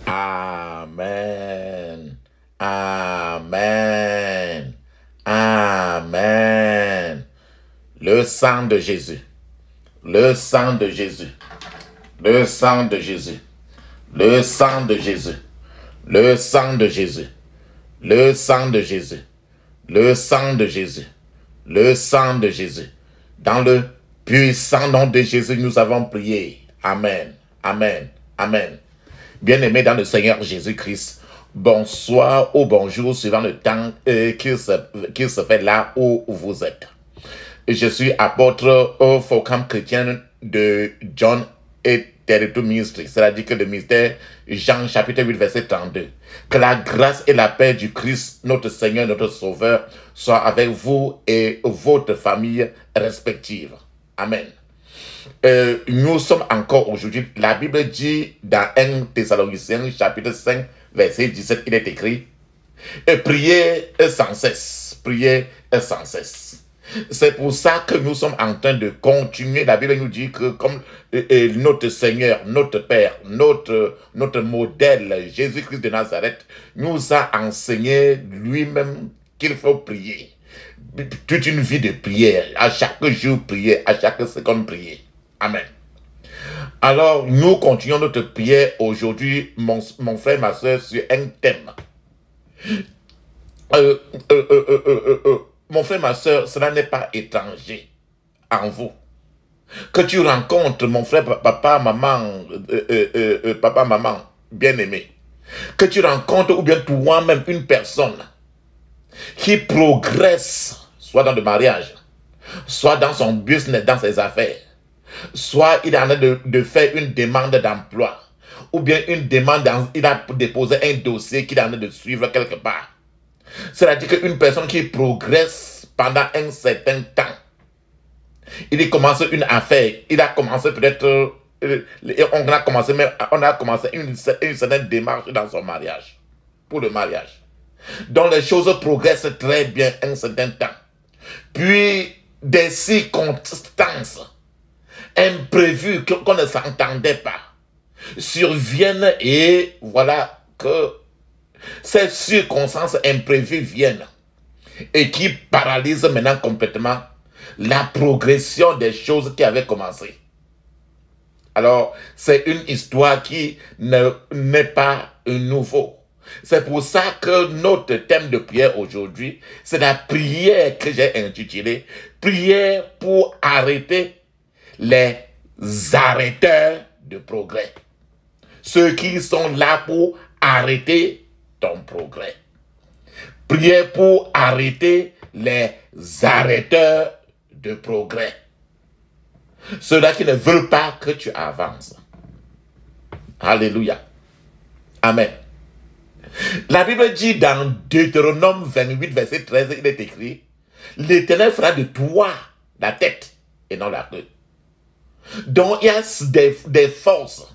Amen. Amen. Amen. Le sang de Jésus. Le sang de Jésus. Le sang de Jésus. Le sang de Jésus. Le sang de Jésus. Le sang de Jésus. Le sang de Jésus. Le sang de Jésus. Dans le puissant nom de Jésus, nous avons prié. Amen. Amen. Amen. Bien-aimés dans le Seigneur Jésus-Christ, bonsoir ou bonjour suivant le temps qu'il se fait là où vous êtes. Je suis apôtre au Forum chrétien de John et Territory Ministry, c'est-à-dire que le ministère Jean chapitre 8 verset 32. Que la grâce et la paix du Christ, notre Seigneur, notre Sauveur, soient avec vous et votre famille respective. Amen. Nous sommes encore aujourd'hui, la Bible dit dans 1 Thessaloniciens chapitre 5 verset 17, il est écrit priez sans cesse, priez sans cesse. C'est pour ça que nous sommes en train de continuer. La Bible nous dit que comme notre Seigneur, notre Père, notre modèle, Jésus-Christ de Nazareth, nous a enseigné lui-même qu'il faut prier. Toute une vie de prière, à chaque jour prier, à chaque seconde prier. Amen. Alors, nous continuons notre prière aujourd'hui, mon frère, ma soeur, sur un thème. Mon frère, ma soeur, cela n'est pas étranger en vous. Que tu rencontres, mon frère, papa, maman, bien-aimé. Que tu rencontres, ou bien toi-même, une personne qui progresse, soit dans le mariage, soit dans son business, dans ses affaires, soit il est en train de faire une demande d'emploi, ou bien une demande, il a déposé un dossier qu'il est en train de suivre quelque part. C'est-à-dire qu'une personne qui progresse pendant un certain temps, il commence une affaire, il a commencé peut-être, on a commencé une certaine démarche dans son mariage, pour le mariage. Donc les choses progressent très bien un certain temps. Puis des circonstances imprévues qu'on ne s'entendait pas surviennent et voilà que ces circonstances imprévues viennent et qui paralysent maintenant complètement la progression des choses qui avaient commencé. Alors, c'est une histoire qui n'est pas nouveau. C'est pour ça que notre thème de prière aujourd'hui, c'est la prière que j'ai intitulée « Prière pour arrêter les arrêteurs de progrès ». Ceux qui sont là pour arrêter ton progrès. Prière pour arrêter les arrêteurs de progrès. Ceux-là qui ne veulent pas que tu avances. Alléluia. Amen. La Bible dit dans Deutéronome 28, verset 13, il est écrit « L'Éternel fera de toi la tête et non la queue. » Donc il y a des forces,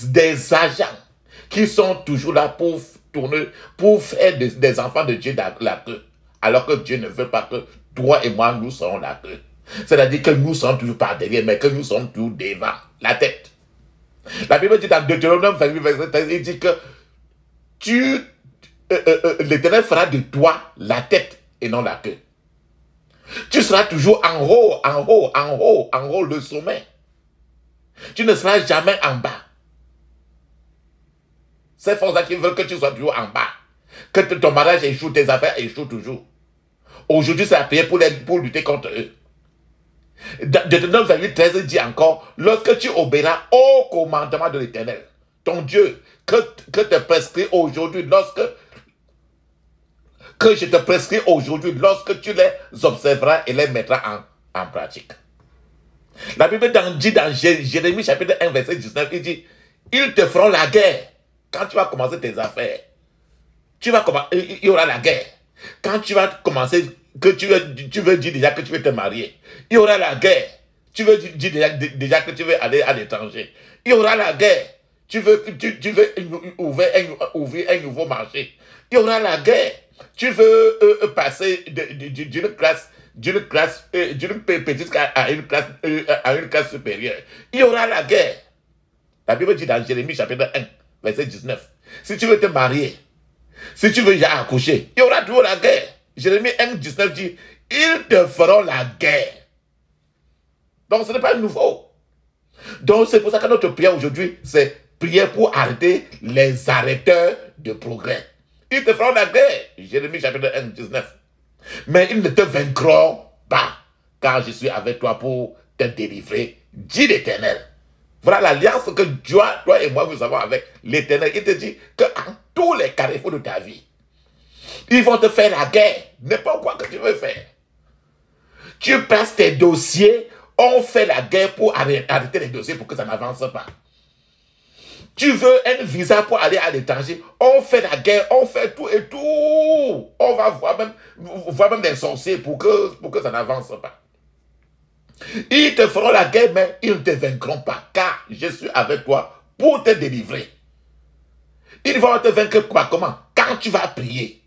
des agents qui sont toujours là pour tourner, pour faire des enfants de Dieu la queue. Alors que Dieu ne veut pas que toi et moi, nous serons la queue. C'est-à-dire que nous sommes toujours par derrière, mais que nous sommes toujours devant, la tête. La Bible dit dans Deutéronome 28, verset 13, il dit que l'Éternel fera de toi la tête et non la queue. Tu seras toujours en haut, le sommet. Tu ne seras jamais en bas. Ces forces-là qui veulent que tu sois toujours en bas. Que ton mariage échoue, tes affaires échouent toujours. Aujourd'hui, c'est la prière pour lutter contre eux. Deutéronome 28, 13 dit encore, lorsque tu obéiras au commandement de l'Éternel, ton Dieu, que te prescrit aujourd'hui, que je te prescris aujourd'hui, lorsque tu les observeras et les mettras en pratique. La Bible dit dans Jérémie chapitre 1, verset 19, il dit, ils te feront la guerre. Quand tu vas commencer tes affaires, il y aura la guerre. Quand tu vas commencer, que tu veux dire déjà que tu veux te marier, il y aura la guerre. Tu veux dire déjà que tu veux aller à l'étranger, il y aura la guerre. Tu veux ouvrir un nouveau marché, il y aura la guerre. Tu veux passer d'une classe d'une petite à une classe supérieure. Il y aura la guerre. La Bible dit dans Jérémie chapitre 1, verset 19. Si tu veux te marier, si tu veux déjà accoucher, il y aura toujours la guerre. Jérémie 1, 19 dit, ils te feront la guerre. Donc ce n'est pas nouveau. Donc c'est pour ça que notre prière aujourd'hui, c'est prier pour arrêter les arrêteurs de progrès. Ils te feront la guerre. Jérémie chapitre 1, 19. Mais ils ne te vaincront pas, car je suis avec toi pour te délivrer, dit l'Éternel. Voilà l'alliance que toi et moi nous avons avec l'Éternel. Il te dit qu'en tous les carrefours de ta vie, ils vont te faire la guerre. N'importe quoi que tu veux faire. Tu passes tes dossiers, on fait la guerre pour arrêter les dossiers pour que ça n'avance pas. Tu veux un visa pour aller à l'étranger, on fait la guerre, on fait tout et tout. On va voir même des sorciers pour que ça n'avance pas. Ils te feront la guerre, mais ils ne te vaincront pas, car je suis avec toi pour te délivrer. Ils vont te vaincre comment? Quand tu vas prier.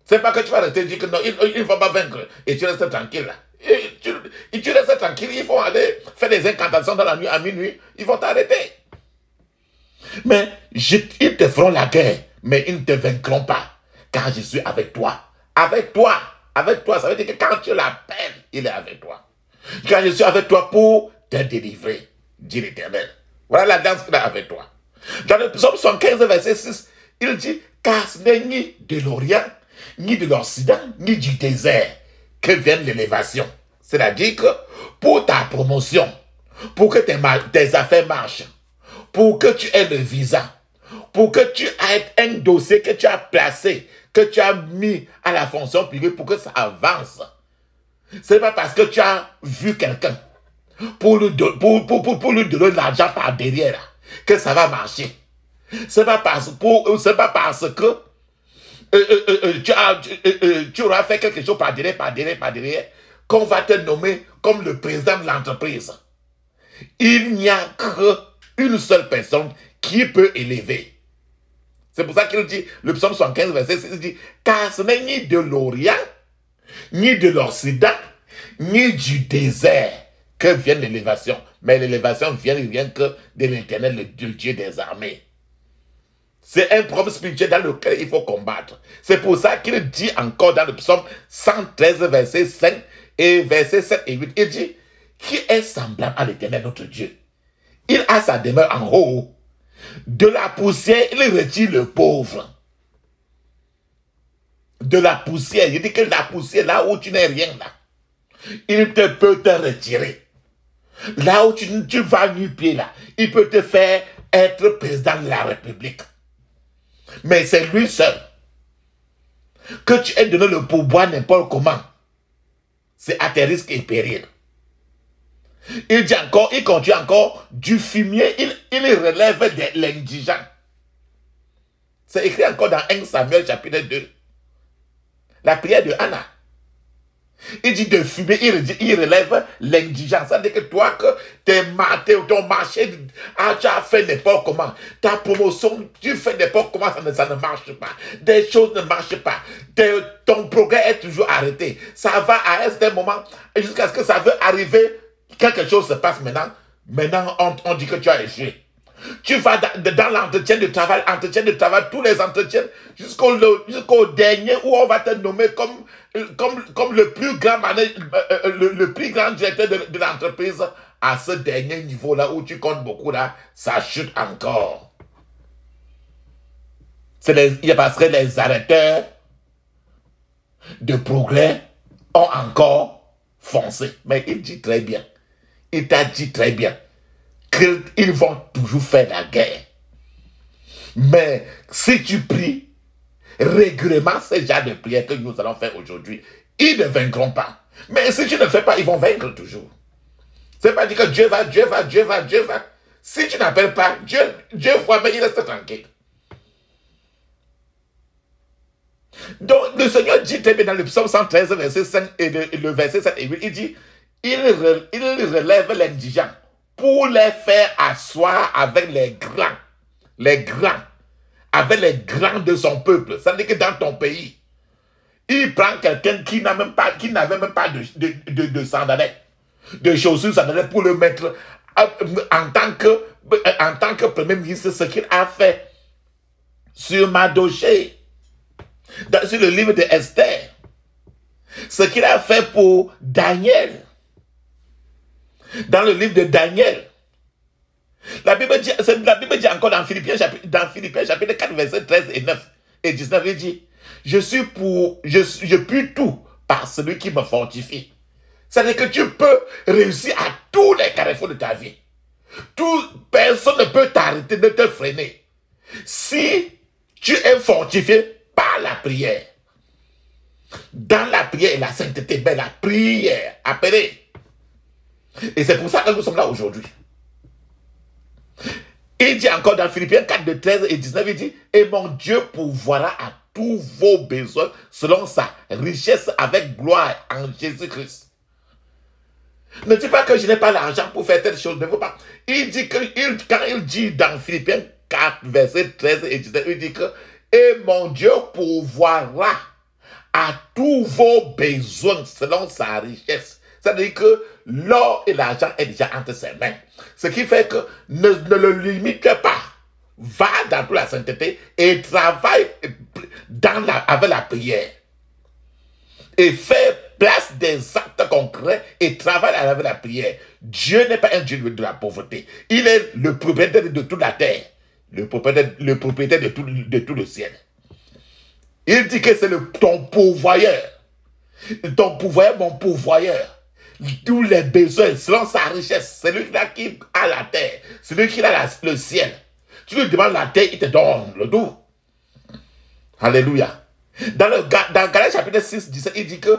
C'est pas que tu vas rester dire que non, ils ne vont pas vaincre et tu restes tranquille là. Et tu restes tranquille, ils vont aller faire des incantations dans la nuit à minuit, ils vont t'arrêter. Mais ils te feront la guerre, mais ils ne te vaincront pas, car je suis avec toi. Avec toi, ça veut dire que quand tu l'appelles, il est avec toi. Car je suis avec toi pour te délivrer, dit l'Éternel. Voilà la danse qu'il a avec toi. Dans le psaume 75, verset 6, il dit, car ce n'est ni de l'Orient, ni de l'Occident, ni du désert que vienne l'élévation. C'est-à-dire que pour ta promotion, pour que tes affaires marchent, pour que tu aies le visa, pour que tu aies un dossier que tu as placé, que tu as mis à la fonction privée pour que ça avance. Ce n'est pas parce que tu as vu quelqu'un pour lui donner de l'argent par derrière que ça va marcher. Ce n'est pas parce que tu auras fait quelque chose par derrière qu'on va te nommer comme le président de l'entreprise. Il n'y a qu'une seule personne qui peut élever. C'est pour ça qu'il dit, le psaume 75, verset 6, il dit, car ce n'est ni de l'Orient, ni de l'Occident, ni du désert que vienne l'élévation. Mais l'élévation vient rien que de l'Éternel, le Dieu des armées. C'est un problème spirituel dans lequel il faut combattre. C'est pour ça qu'il dit encore dans le psaume 113, verset 5 et verset 7 et 8, il dit, qui est semblable à l'Éternel notre Dieu? Il a sa demeure en haut. De la poussière, il retire le pauvre. De la poussière, il dit que la poussière, là où tu n'es rien là, il peut te retirer. Là où tu vas nu-pied là, il peut te faire être président de la République. Mais c'est lui seul. Que tu aies donné le pourboire n'importe comment, c'est à tes risques et périls. Il dit encore, il continue encore, du fumier, il relève de l'indigent. C'est écrit encore dans 1 Samuel chapitre 2. La prière de Anna. Il dit de fumer, il relève l'indigence. Ça veut dire que toi, que ton marché, tu as fait n'importe comment. Ta promotion, tu fais n'importe comment, ça ne marche pas. Des choses ne marchent pas. Ton progrès est toujours arrêté. Ça va à un certain moment, jusqu'à ce que ça veut arriver, quelque chose se passe maintenant. Maintenant, on dit que tu as échoué. Tu vas dans l'entretien de travail, tous les entretiens, jusqu'au dernier où on va te nommer comme le plus grand le plus grand directeur de l'entreprise. À ce dernier niveau-là où tu comptes beaucoup, là, ça chute encore. Parce que les arrêteurs de progrès ont encore foncé. Mais il dit très bien, il t'a dit très bien, qu'ils vont toujours faire la guerre. Mais si tu pries régulièrement ce genre de prière que nous allons faire aujourd'hui, ils ne vaincront pas. Mais si tu ne fais pas, ils vont vaincre toujours. C'est pas dire que Dieu va. Si tu n'appelles pas, Dieu voit, mais il reste tranquille. Donc le Seigneur dit très bien dans le psaume 113, verset 5 et le verset 7 et 8, il dit, il relève l'indigent pour les faire asseoir avec les grands, avec les grands de son peuple. Ça veut dire que dans ton pays, Il prend quelqu'un qui n'avait même pas de sandalettes, de chaussures sandalettes pour le mettre en tant que premier ministre, ce qu'il a fait sur Mardochée, sur le livre de Esther, ce qu'il a fait pour Daniel, dans le livre de Daniel. La Bible dit encore dans Philippiens chapitre 4, versets 13 et 9 et 19, il dit, je puis tout par celui qui me fortifie. C'est-à-dire que tu peux réussir à tous les carrefours de ta vie. Personne ne peut t'arrêter, de te freiner. Si tu es fortifié par la prière. Dans la prière et la sainteté, ben la prière, appelée. Et c'est pour ça que nous sommes là aujourd'hui. Il dit encore dans Philippiens 4, de 13 et 19, il dit, et mon Dieu pourvoira à tous vos besoins selon sa richesse avec gloire en Jésus-Christ. Ne dis pas que je n'ai pas l'argent pour faire telle chose. Ne veux pas. Il dit que, quand il dit dans Philippiens 4, verset 13 et 19, il dit que, et mon Dieu pourvoira à tous vos besoins selon sa richesse. C'est-à-dire que l'or et l'argent est déjà entre ses mains. Ce qui fait que ne le limite pas. Va dans toute la sainteté et travaille avec la prière. Et fais place des actes concrets et travaille avec la prière. Dieu n'est pas un Dieu de la pauvreté. Il est le propriétaire de toute la terre. Le propriétaire de tout le ciel. Il dit que c'est ton pourvoyeur. Ton pourvoyeur, mon pourvoyeur. Tous les besoins, selon sa richesse. C'est lui-là qui a la terre. C'est lui qui a le ciel. Tu lui demandes la terre, il te donne le tout. Alléluia. Dans Galates chapitre 6, 17, il dit que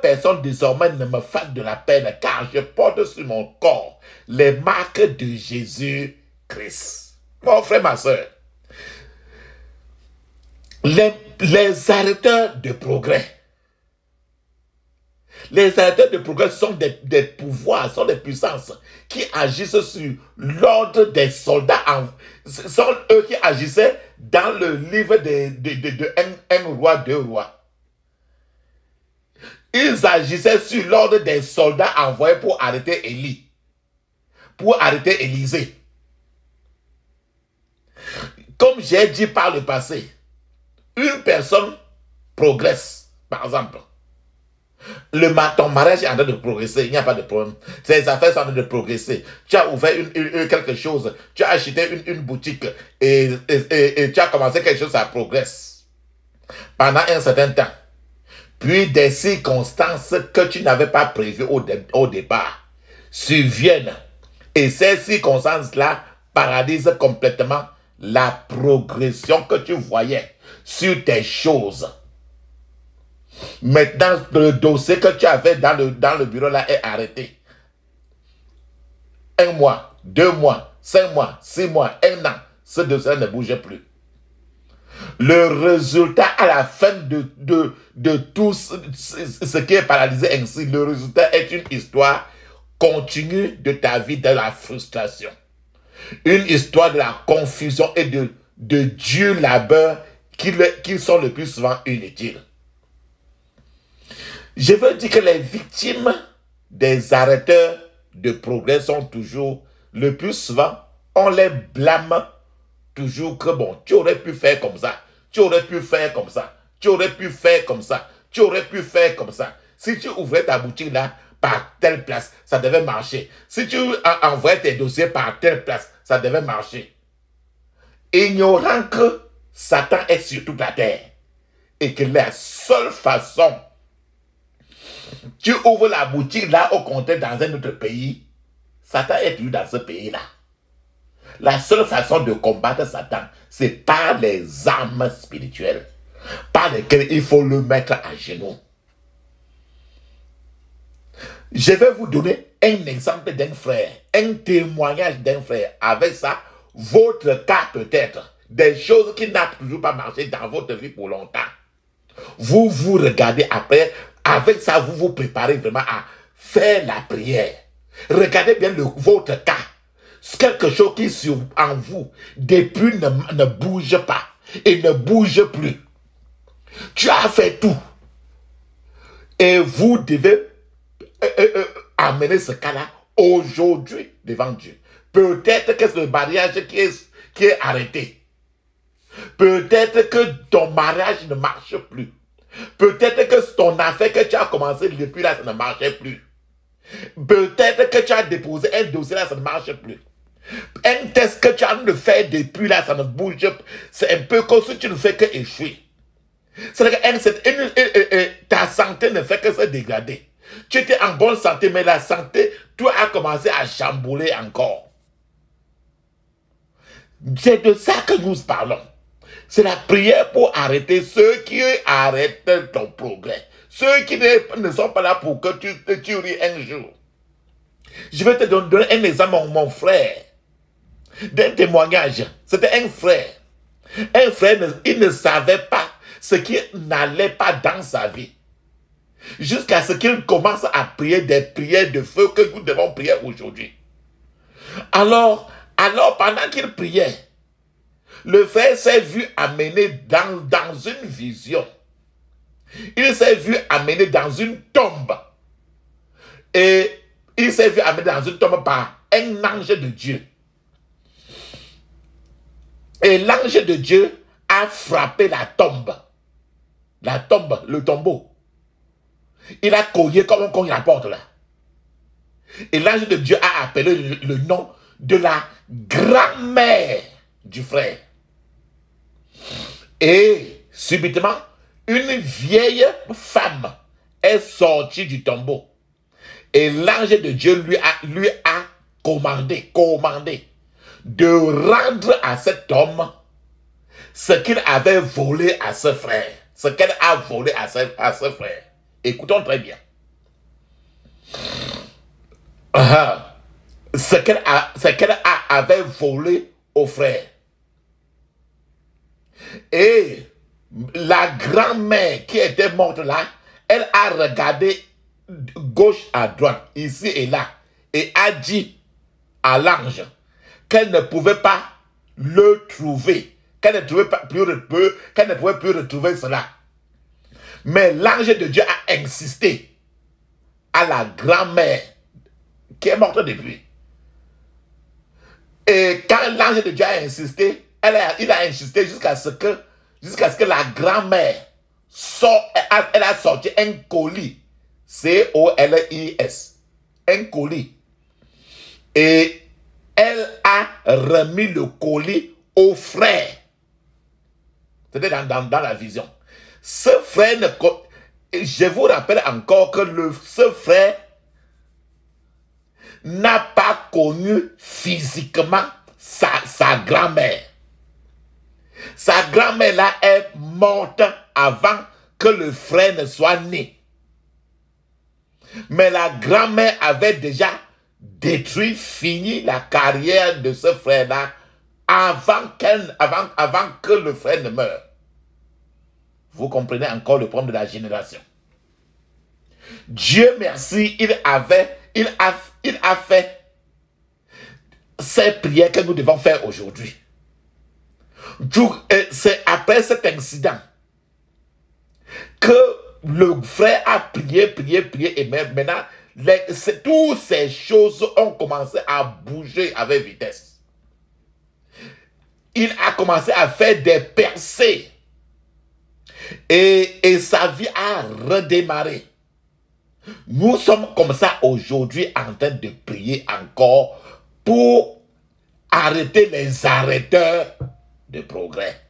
personne désormais ne me fasse de la peine, car je porte sur mon corps les marques de Jésus-Christ. Mon frère, ma soeur, les arrêteurs de progrès. Les arrêteurs de progrès sont des pouvoirs, sont des puissances qui agissent sur l'ordre des soldats. Sont eux qui agissaient dans le livre de 1 roi, 2 rois. Ils agissaient sur l'ordre des soldats envoyés pour arrêter Élie, pour arrêter Élisée. Comme j'ai dit par le passé, une personne progresse, par exemple. Ton mariage est en train de progresser, il n'y a pas de problème. Tes affaires sont en train de progresser. Tu as ouvert quelque chose, tu as acheté une boutique et tu as commencé quelque chose, ça progresse. Pendant un certain temps. Puis des circonstances que tu n'avais pas prévues au départ surviennent. Et ces circonstances-là paralysent complètement la progression que tu voyais sur tes choses. Maintenant, le dossier que tu avais dans le bureau là est arrêté. 1 mois, 2 mois, 5 mois, 6 mois, 1 an. Ce dossier ne bouge plus. Le résultat à la fin de tout ce qui est paralysé ainsi, le résultat est une histoire continue de ta vie de la frustration. Une histoire de la confusion et de Dieu labeur qui sont le plus souvent inutiles. Je veux dire que les victimes des arrêteurs de progrès sont toujours, le plus souvent, on les blâme toujours que bon, tu aurais pu faire comme ça, tu aurais pu faire comme ça, tu aurais pu faire comme ça, tu aurais pu faire comme ça. Si tu ouvrais ta boutique là, par telle place, ça devait marcher. Si tu envoyais tes dossiers par telle place, ça devait marcher. Ignorant que Satan est sur toute la terre et que la seule façon, tu ouvres la boutique là au contraire dans un autre pays, Satan est toujours dans ce pays-là. La seule façon de combattre Satan, c'est par les armes spirituelles, par lesquelles il faut le mettre à genoux. Je vais vous donner un exemple d'un frère, un témoignage d'un frère. Avec ça, votre cas peut-être, des choses qui n'ont toujours pas marché dans votre vie pour longtemps. Vous vous regardez après, avec ça, vous vous préparez vraiment à faire la prière. Regardez bien votre cas. Quelque chose qui sur en vous, depuis ne bouge pas et ne bouge plus. Tu as fait tout. Et vous devez amener ce cas-là aujourd'hui devant Dieu. Peut-être que c'est le mariage qui est arrêté. Peut-être que ton mariage ne marche plus. Peut-être que ton affaire que tu as commencé depuis là, ça ne marchait plus. Peut-être que tu as déposé un dossier là, ça ne marche plus. Un test que tu as de faire depuis là, ça ne bouge pas. C'est un peu comme si tu ne fais que échouer. C'est-à-dire que ta santé ne fait que se dégrader. Tu étais en bonne santé, mais la santé, toi, a commencé à chambouler encore. C'est de ça que nous parlons. C'est la prière pour arrêter ceux qui arrêtent ton progrès. Ceux qui ne sont pas là pour que tu ris un jour. Je vais te donner un exemple, mon frère. D'un témoignage. C'était un frère. Un frère, il ne savait pas ce qui n'allait pas dans sa vie. Jusqu'à ce qu'il commence à prier des prières de feu que nous devons prier aujourd'hui. Alors, pendant qu'il priait, le frère s'est vu amener dans une vision. Il s'est vu amener dans une tombe. Et il s'est vu amener dans une tombe par un ange de Dieu. Et l'ange de Dieu a frappé la tombe. La tombe, le tombeau. Il a cogné comme on cogne la porte là. Et l'ange de Dieu a appelé le nom de la grand-mère du frère. Et subitement, une vieille femme est sortie du tombeau. Et l'ange de Dieu lui a commandé de rendre à cet homme ce qu'il avait volé à ce frère. Ce qu'elle a volé à ce frère. Écoutons très bien. Ce qu'elle avait volé au frère. Et la grand-mère qui était morte là, elle a regardé gauche à droite, ici et là, et a dit à l'ange qu'elle ne pouvait pas le trouver, qu'elle ne pouvait plus retrouver cela. Mais l'ange de Dieu a insisté à la grand-mère qui est morte depuis. Et quand l'ange de Dieu a insisté, il a insisté jusqu'à ce que la grand-mère elle a sorti un colis. C-O-L-I-S. Un colis. Et elle a remis le colis au frère. C'était dans la vision. Ce frère, je vous rappelle encore que ce frère n'a pas connu physiquement sa grand-mère. Sa grand-mère là est morte avant que le frère ne soit né. Mais la grand-mère avait déjà fini la carrière de ce frère-là avant que le frère ne meure. Vous comprenez encore le problème de la génération. Dieu merci, il a fait ces prières que nous devons faire aujourd'hui. C'est après cet incident que le frère a prié, et maintenant, toutes ces choses ont commencé à bouger avec vitesse. Il a commencé à faire des percées. Et sa vie a redémarré. Nous sommes comme ça aujourd'hui en train de prier encore pour arrêter les arrêteurs de progrès.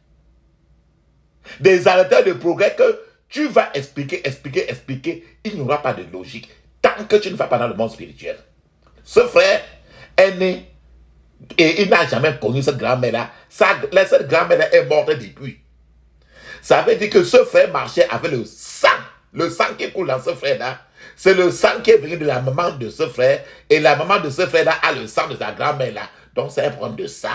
Des arrêteurs de progrès que tu vas expliquer. Il n'y aura pas de logique tant que tu ne vas pas dans le monde spirituel. Ce frère est né et il n'a jamais connu cette grand-mère-là. Cette grand-mère-là est morte depuis. Ça veut dire que ce frère marchait avec le sang. Le sang qui coule dans ce frère-là, c'est le sang qui est venu de la maman de ce frère. Et la maman de ce frère-là a le sang de sa grand-mère-là. Donc c'est un problème de sang.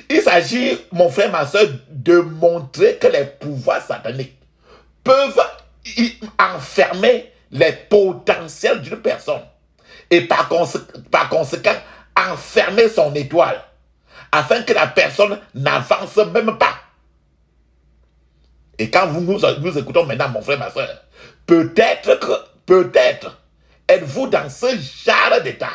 Il s'agit, mon frère, ma soeur, de montrer que les pouvoirs sataniques peuvent enfermer les potentiels d'une personne. Et par conséquent, enfermer son étoile. Afin que la personne n'avance même pas. Et quand nous écoutons maintenant, mon frère, ma soeur, peut-être, êtes-vous dans ce genre d'état,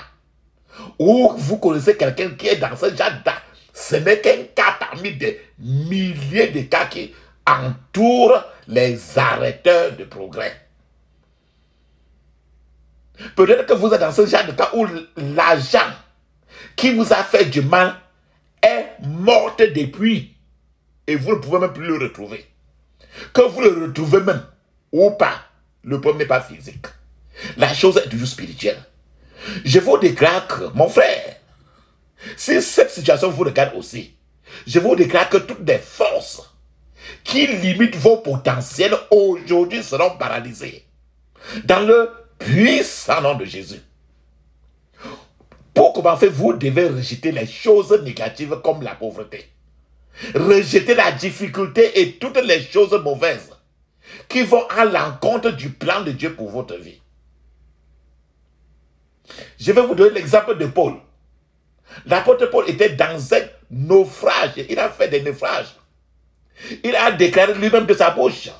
ou vous connaissez quelqu'un qui est dans ce genre d'état. Ce n'est qu'un cas parmi des milliers de cas qui entourent les arrêteurs de progrès. Peut-être que vous êtes dans ce genre de cas où l'agent qui vous a fait du mal est mort depuis et vous ne pouvez même plus le retrouver. Que vous le retrouvez même ou pas, le problème n'est pas physique. La chose est toujours spirituelle. Je vous déclare que, mon frère, si cette situation vous regarde aussi, je vous déclare que toutes les forces qui limitent vos potentiels aujourd'hui seront paralysées. Dans le puissant nom de Jésus. Pour commencer, vous devez rejeter les choses négatives comme la pauvreté. Rejeter la difficulté et toutes les choses mauvaises qui vont à l'encontre du plan de Dieu pour votre vie. Je vais vous donner l'exemple de Paul. L'apôtre Paul était dans un naufrage. Il a fait des naufrages. Il a déclaré lui-même de sa bouche.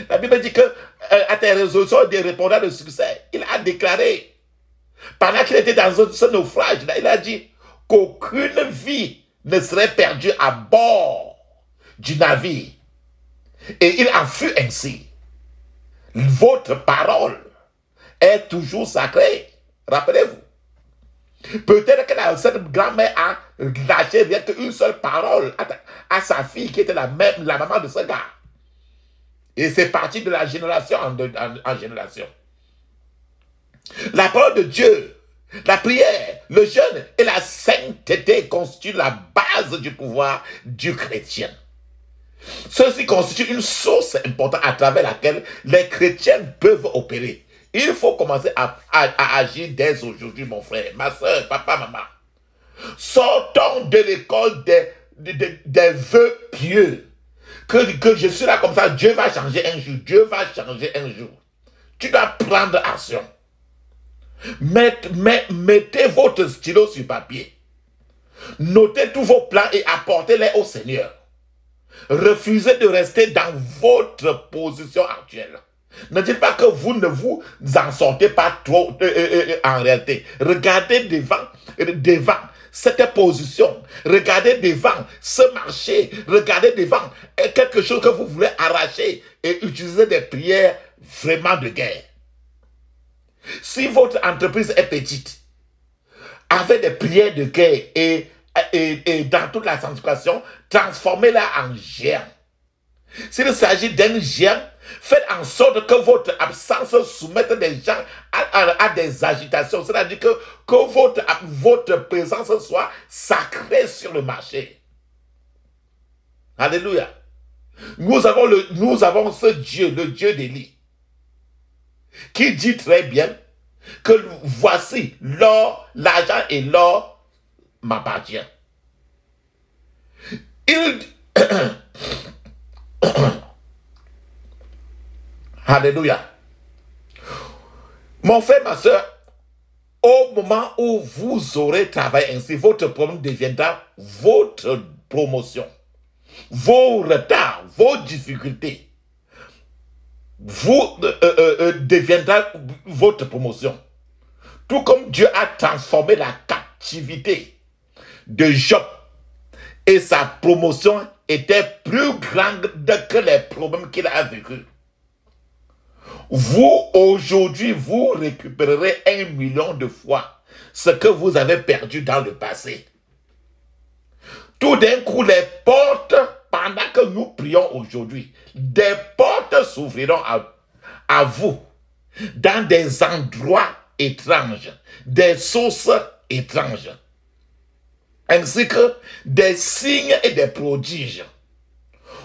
La Bible dit que à tes résolutions de répondre de succès, il a déclaré, pendant qu'il était dans ce naufrage-là, il a dit qu'aucune vie ne serait perdue à bord du navire. Et il en fut ainsi. Votre parole est toujours sacrée. Rappelez-vous. Peut-être que cette grand-mère a lâché rien qu'une seule parole à sa fille qui était la maman de ce gars. Et c'est parti de la génération en génération. La parole de Dieu, la prière, le jeûne et la sainteté constituent la base du pouvoir du chrétien. Ceci constitue une source importante à travers laquelle les chrétiens peuvent opérer. Il faut commencer à agir dès aujourd'hui, mon frère, ma soeur, papa, maman. Sortons de l'école des vœux pieux. Que je suis là comme ça, Dieu va changer un jour. Dieu va changer un jour. Tu dois prendre action. Mettez votre stylo sur papier. Notez tous vos plans et apportez-les au Seigneur. Refusez de rester dans votre position actuelle. Ne dites pas que vous ne vous en sortez pas trop en réalité. Regardez devant cette position. Regardez devant ce marché. Regardez devant quelque chose que vous voulez arracher et utiliser des prières vraiment de guerre. Si votre entreprise est petite, avec des prières de guerre et dans toute la sanctification, transformez-la en géant. S'il s'agit d'un géant, faites en sorte que votre absence soumette des gens à des agitations. C'est-à-dire que votre présence soit sacrée sur le marché. Alléluia. Nous avons ce Dieu, le Dieu d'Élie, qui dit très bien que voici l'or, l'argent et l'or m'appartient. Alléluia. Mon frère, ma soeur, au moment où vous aurez travaillé ainsi, votre problème deviendra votre promotion. Vos retards, vos difficultés, deviendra votre promotion. Tout comme Dieu a transformé la captivité de Job et sa promotion était plus grande que les problèmes qu'il a vécu. Vous, aujourd'hui, vous récupérerez 1 million de fois ce que vous avez perdu dans le passé. Tout d'un coup, les portes, pendant que nous prions aujourd'hui, des portes s'ouvriront à vous dans des endroits étranges, des sources étranges, ainsi que des signes et des prodiges.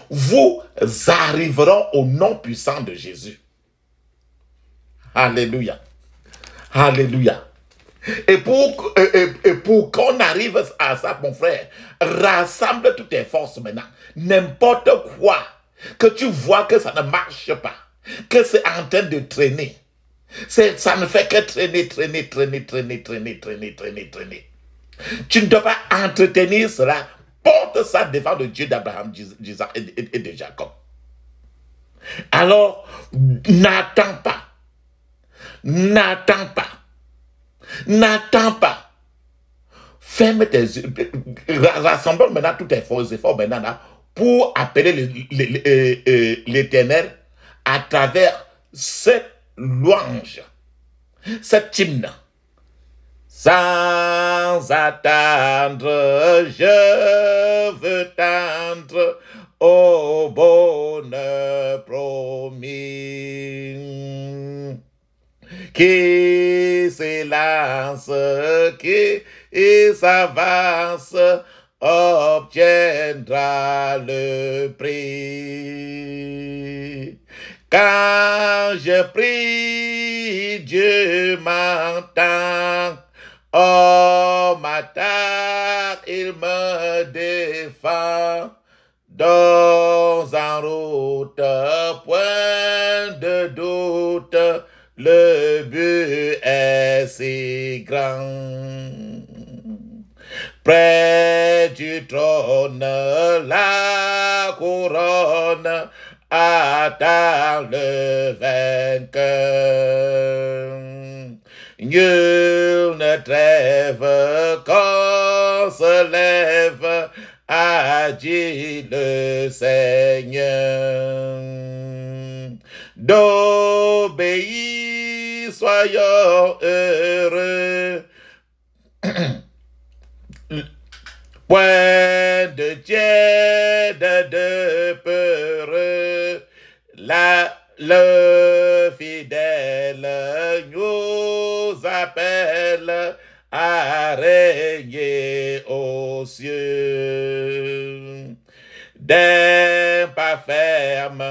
Vous arriveront au nom puissant de Jésus. Alléluia. Alléluia. Et pour qu'on arrive à ça, mon frère, rassemble toutes tes forces maintenant. N'importe quoi que tu vois que ça ne marche pas, que c'est en train de traîner. Ça ne fait que traîner. Tu ne dois pas entretenir cela. Porte ça devant le Dieu d'Abraham, d'Isaac et de Jacob. Alors, n'attends pas. N'attends pas. N'attends pas. Ferme tes yeux. Rassemble maintenant tous tes efforts maintenant là, pour appeler l'Éternel à travers cette louange, cette hymne. Sans attendre, je veux tendre au bonheur promis. Qui s'élance, qui s'avance, obtiendra le prix. Quand je prie, Dieu m'entend. Oh, m'attaque, il me défend. Dans en route, point de doute, le but est si grand. Près du trône, la couronne attend le vainqueur. Nul ne trêve qu'on se lève, a dit le Seigneur. D'obéir, soyons heureux. Point de tiède, de peureux, le fidèle nous appelle à régner aux cieux. D'un pas ferme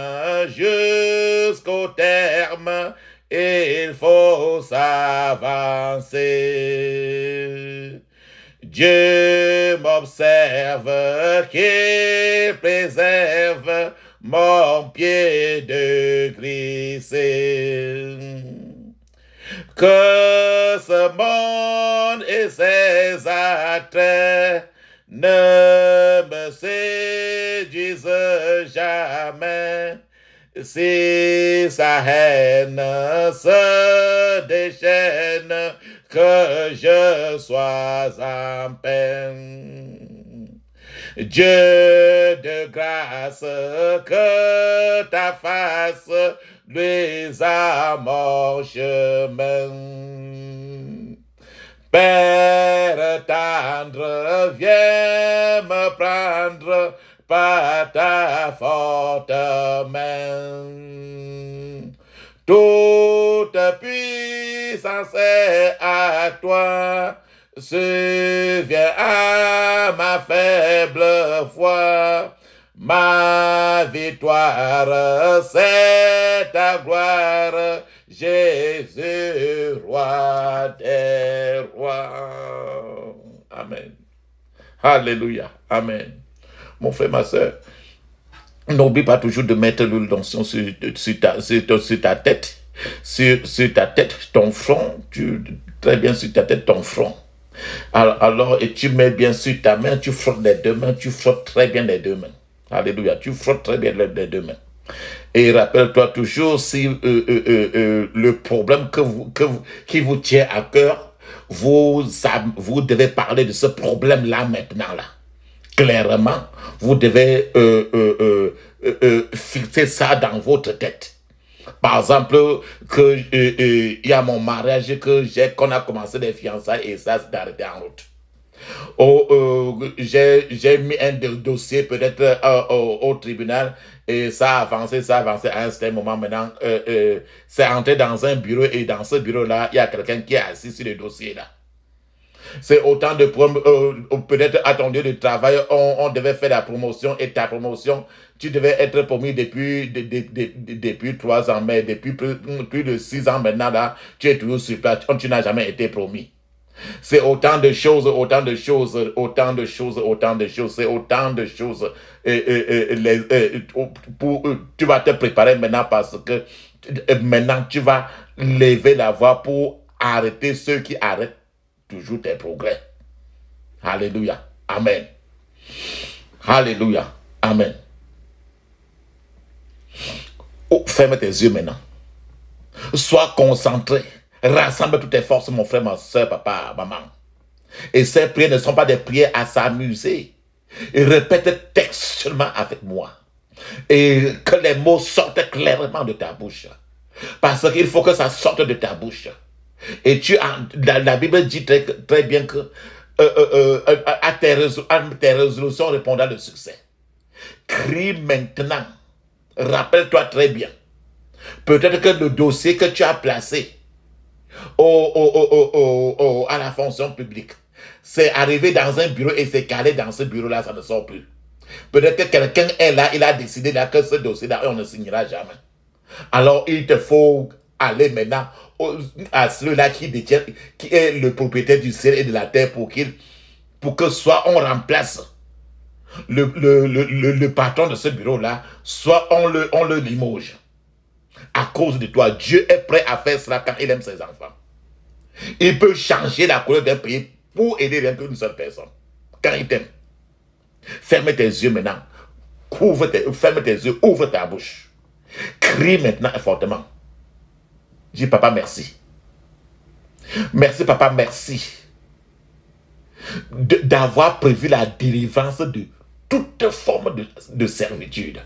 jusqu'au terme, il faut s'avancer. Dieu m'observe, qu'il préserve mon pied de glisser. Que ce monde et ses attraits ne me séduisent jamais. Si sa haine se déchaîne, que je sois en peine. Dieu de grâce, que ta face luise à mon chemin. Père tendre, viens me prendre par ta forte main. Toute puissance est à toi, subviens à ma faible foi. Ma victoire, c'est ta gloire, Jésus, roi des rois. Amen. Alléluia. Amen. Mon frère, ma soeur, n'oublie pas toujours de mettre l'huile d'onction sur ta tête, sur ta tête, ton front, très bien sur ta tête, ton front. Alors, et tu mets bien sur ta main, tu frottes les deux mains, tu frottes très bien les deux mains. Alléluia, tu frottes très bien les deux mains. Et rappelle-toi toujours si le problème qui vous tient à cœur, vous devez parler de ce problème-là maintenant, là. Clairement, vous devez fixer ça dans votre tête. Par exemple, il y a mon mariage qu'on a commencé les fiançailles et ça s'est arrêté en route. J'ai mis un dossier peut-être au tribunal et ça a avancé à un certain moment. Maintenant, c'est entré dans un bureau et dans ce bureau-là, il y a quelqu'un qui est assis sur le dossier-là. C'est autant de peut-être à ton lieu de travail, on devait faire la promotion et ta promotion, tu devais être promu depuis 3 ans, mais depuis plus de 6 ans maintenant, là, tu es toujours sur place, tu n'as jamais été promu. C'est autant de choses, c'est autant de choses. Tu vas te préparer maintenant parce que maintenant tu vas lever la voix pour arrêter ceux qui arrêtent toujours tes progrès. Alléluia. Amen. Alléluia. Amen. Oh, ferme tes yeux maintenant. Sois concentré. Rassemble toutes tes forces, mon frère, ma soeur, papa, maman. Et ces prières ne sont pas des prières à s'amuser. Et répète textuellement avec moi. Et que les mots sortent clairement de ta bouche. Parce qu'il faut que ça sorte de ta bouche. Et la Bible dit très bien que à tes résolutions répondra le succès. Crie maintenant. Rappelle-toi très bien. Peut-être que le dossier que tu as placé à la fonction publique, c'est arrivé dans un bureau et c'est calé dans ce bureau-là, ça ne sort plus. Peut-être que quelqu'un est là, il a décidé là que ce dossier-là, on ne signera jamais. Alors, il te faut aller maintenant à celui-là qui détient, qui est le propriétaire du ciel et de la terre pour que soit on remplace le patron de ce bureau-là, soit on le limoge. À cause de toi, Dieu est prêt à faire cela quand il aime ses enfants. Il peut changer la couleur d'un pays pour aider rien qu'une seule personne. Quand il t'aime. Ferme tes yeux maintenant. Ferme tes yeux, ouvre ta bouche. Crie maintenant fortement. Dis papa merci. Merci papa, merci. D'avoir prévu la délivrance de toute forme de servitude.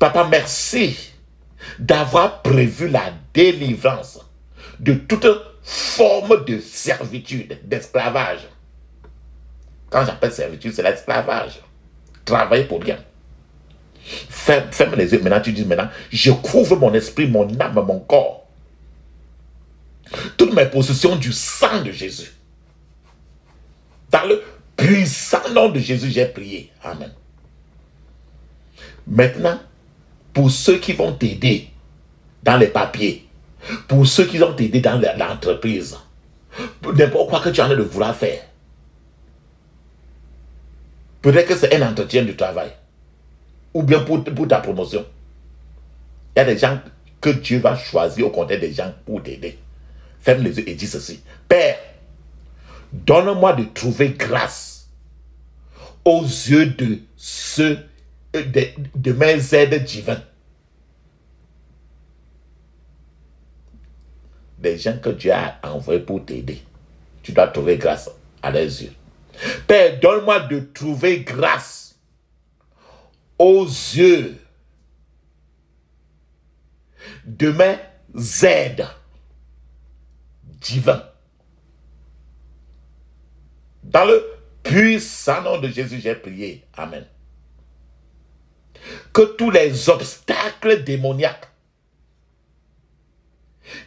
Papa, merci d'avoir prévu la délivrance de toute forme de servitude, d'esclavage. Quand j'appelle servitude, c'est l'esclavage. Travailler pour rien. Ferme les yeux. Maintenant, tu dis maintenant, je couvre mon esprit, mon âme, mon corps. Toutes mes possessions du sang de Jésus. Dans le puissant nom de Jésus, j'ai prié. Amen. Maintenant, pour ceux qui vont t'aider dans les papiers, pour ceux qui vont t'aider dans l'entreprise, n'importe quoi que tu en as de vouloir faire. Peut-être que c'est un entretien du travail, ou bien pour ta promotion. Il y a des gens que Dieu va choisir au contraire des gens pour t'aider. Ferme les yeux et dis ceci. Père, donne-moi de trouver grâce aux yeux de ceux de mes aides divins. Des gens que Dieu a envoyés pour t'aider. Tu dois trouver grâce à leurs yeux. Père, donne-moi de trouver grâce aux yeux de mes aides divins. Dans le puissant nom de Jésus, j'ai prié. Amen. Que tous les obstacles démoniaques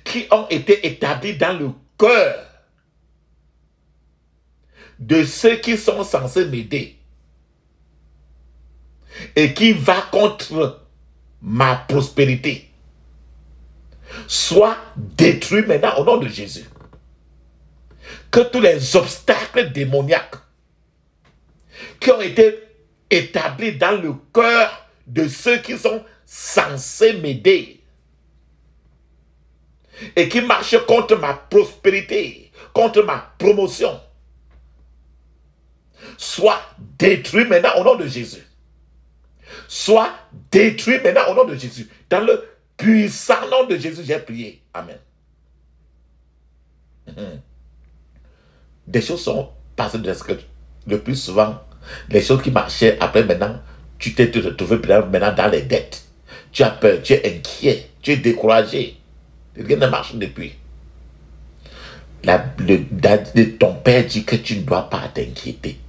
qui ont été établis dans le cœur de ceux qui sont censés m'aider et qui va contre ma prospérité soient détruits maintenant au nom de Jésus. Que tous les obstacles démoniaques qui ont été établis dans le cœur de ceux qui sont censés m'aider et qui marchent contre ma prospérité, contre ma promotion, soient détruits maintenant au nom de Jésus. Soient détruits maintenant au nom de Jésus. Dans le puissant nom de Jésus, j'ai prié. Amen. Des choses sont passées de ce que le plus souvent, les choses qui marchaient après maintenant, tu t'es retrouvé maintenant dans les dettes. Tu as peur, tu es inquiet, tu es découragé. Rien ne marche depuis. Ton père dit que tu ne dois pas t'inquiéter.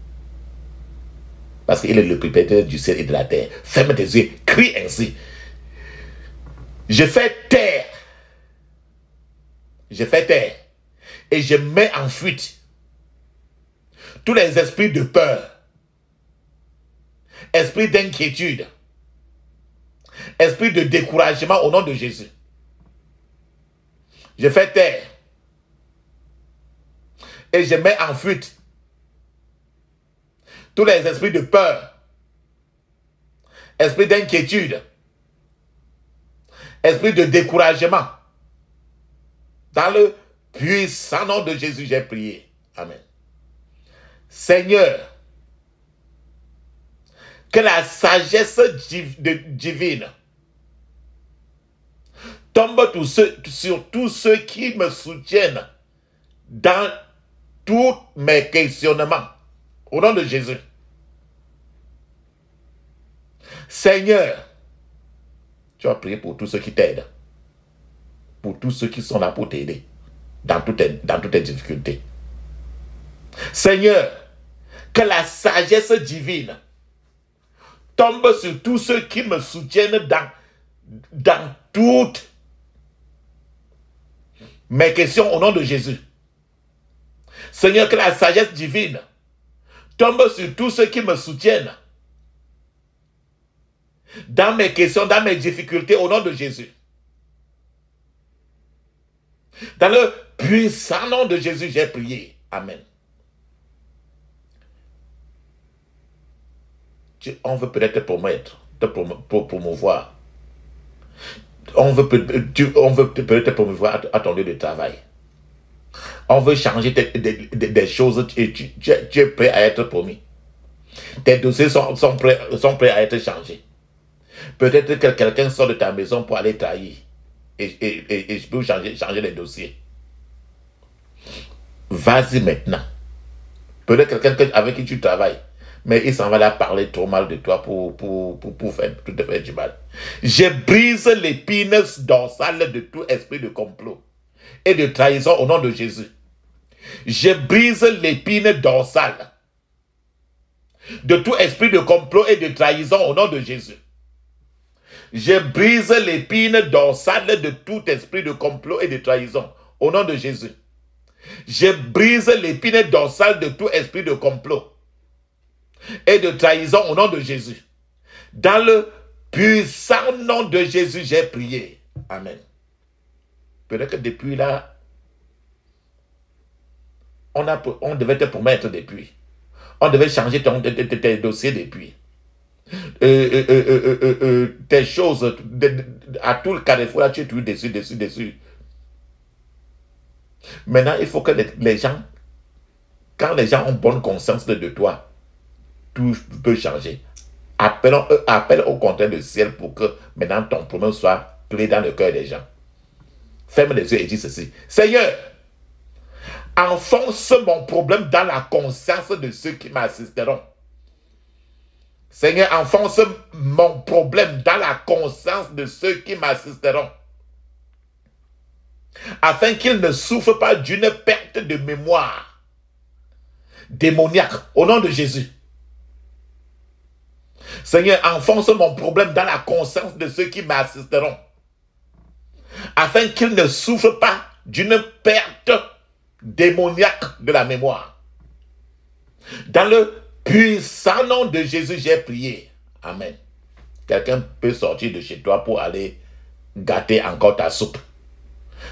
Parce qu'il est le propriétaire du ciel et de la terre. Ferme tes yeux, crie ainsi. Je fais taire. Je fais taire. Et je mets en fuite tous les esprits de peur, esprits d'inquiétude, esprits de découragement au nom de Jésus. Je fais taire. Et je mets en fuite tous les esprits de peur, esprits d'inquiétude, esprits de découragement. Dans le puissant nom de Jésus, j'ai prié. Amen. Seigneur, que la sagesse divine tombe sur tous ceux qui me soutiennent dans tous mes questionnements. Au nom de Jésus. Seigneur, tu vas prier pour tous ceux qui t'aident. Pour tous ceux qui sont là pour t'aider dans toutes tes difficultés. Seigneur, que la sagesse divine tombe sur tous ceux qui me soutiennent dans toutes mes questions au nom de Jésus. Seigneur, que la sagesse divine tombe sur tous ceux qui me soutiennent dans mes questions, dans mes difficultés au nom de Jésus. Dans le puissant nom de Jésus, j'ai prié. Amen. On veut peut-être te promettre, te promouvoir. On veut peut-être te promouvoir à ton lieu de travail. On veut changer des choses et tu es prêt à être promis. Tes dossiers sont prêts à être changés. Peut-être que quelqu'un sort de ta maison pour aller trahir. Et je peux changer les dossiers. Vas-y maintenant. Peut-être quelqu'un avec qui tu travailles, mais il s'en va là parler trop mal de toi pour te faire du mal. Je brise l'épine dorsale de tout esprit de complot et de trahison au nom de Jésus. Je brise l'épine dorsale de tout esprit de complot et de trahison au nom de Jésus. Je brise l'épine dorsale de tout esprit de complot et de trahison au nom de Jésus. Je brise l'épine dorsale de tout esprit de complot et de trahison au nom de Jésus. Dans le puissant nom de Jésus, j'ai prié. Amen. Peut-être que depuis là, on devait te promettre depuis. On devait changer tes dossiers depuis. Tes choses, à tout le carrefour, là, tu es toujours dessus. Maintenant, il faut que les gens, quand les gens ont bonne conscience de toi, tout peut changer. Appelle au contraire le ciel pour que maintenant ton problème soit clé dans le cœur des gens. Ferme les yeux et dis ceci. Seigneur, enfonce mon problème dans la conscience de ceux qui m'assisteront. Seigneur, enfonce mon problème dans la conscience de ceux qui m'assisteront, afin qu'ils ne souffrent pas d'une perte de mémoire démoniaque, au nom de Jésus. Seigneur, enfonce mon problème dans la conscience de ceux qui m'assisteront, afin qu'ils ne souffrent pas d'une perte démoniaque de la mémoire. Dans le puissant nom de Jésus, j'ai prié. Amen. Quelqu'un peut sortir de chez toi pour aller gâter encore ta soupe.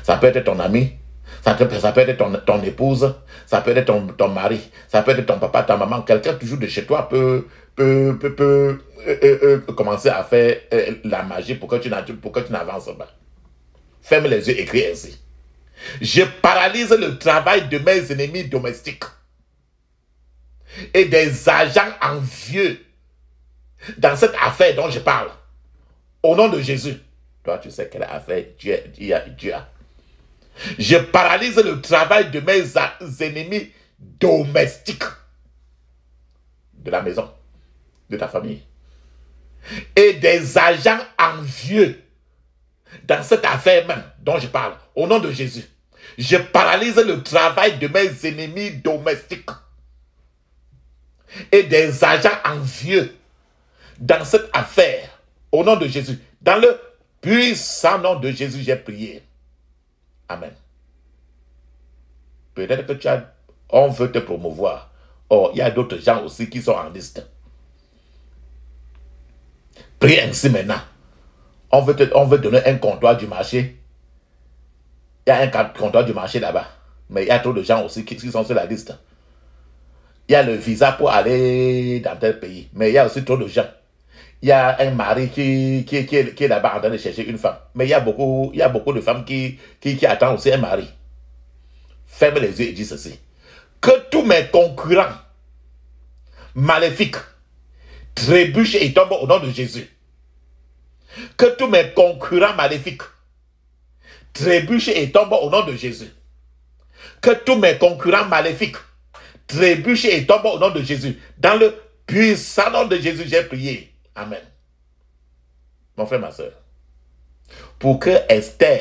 Ça peut être ton ami, ça peut être ton épouse, ça peut être ton mari, ça peut être ton papa, ta maman. Quelqu'un toujours de chez toi peut commencer à faire la magie pour que tu n'avances pas. Ferme les yeux, écris ainsi. Je paralyse le travail de mes ennemis domestiques et des agents envieux dans cette affaire dont je parle. Au nom de Jésus. Toi, tu sais quelle affaire Dieu a. Je paralyse le travail de mes ennemis domestiques de la maison, de ta famille, et des agents envieux dans cette affaire même dont je parle. Au nom de Jésus. Je paralyse le travail de mes ennemis domestiques et des agents envieux dans cette affaire. Au nom de Jésus. Dans le puissant nom de Jésus, j'ai prié. Amen. Peut-être que on veut te promouvoir. Or, il y a d'autres gens aussi qui sont en liste. Prie ainsi maintenant. On veut donner un comptoir du marché. Il y a un comptoir du marché là-bas. Mais il y a trop de gens aussi qui sont sur la liste. Il y a le visa pour aller dans tel pays. Mais il y a aussi trop de gens. Il y a un mari qui est là-bas en train de chercher une femme. Mais il y a beaucoup de femmes qui attendent aussi un mari. Ferme les yeux et dis ceci. Que tous mes concurrents maléfiques trébuchent et tombent au nom de Jésus. Que tous mes concurrents maléfiques trébuchent et tombent au nom de Jésus. Que tous mes concurrents maléfiques trébuchent et tombent au nom de Jésus. Dans le puissant nom de Jésus, j'ai prié. Amen. Mon frère, ma soeur, pour que Esther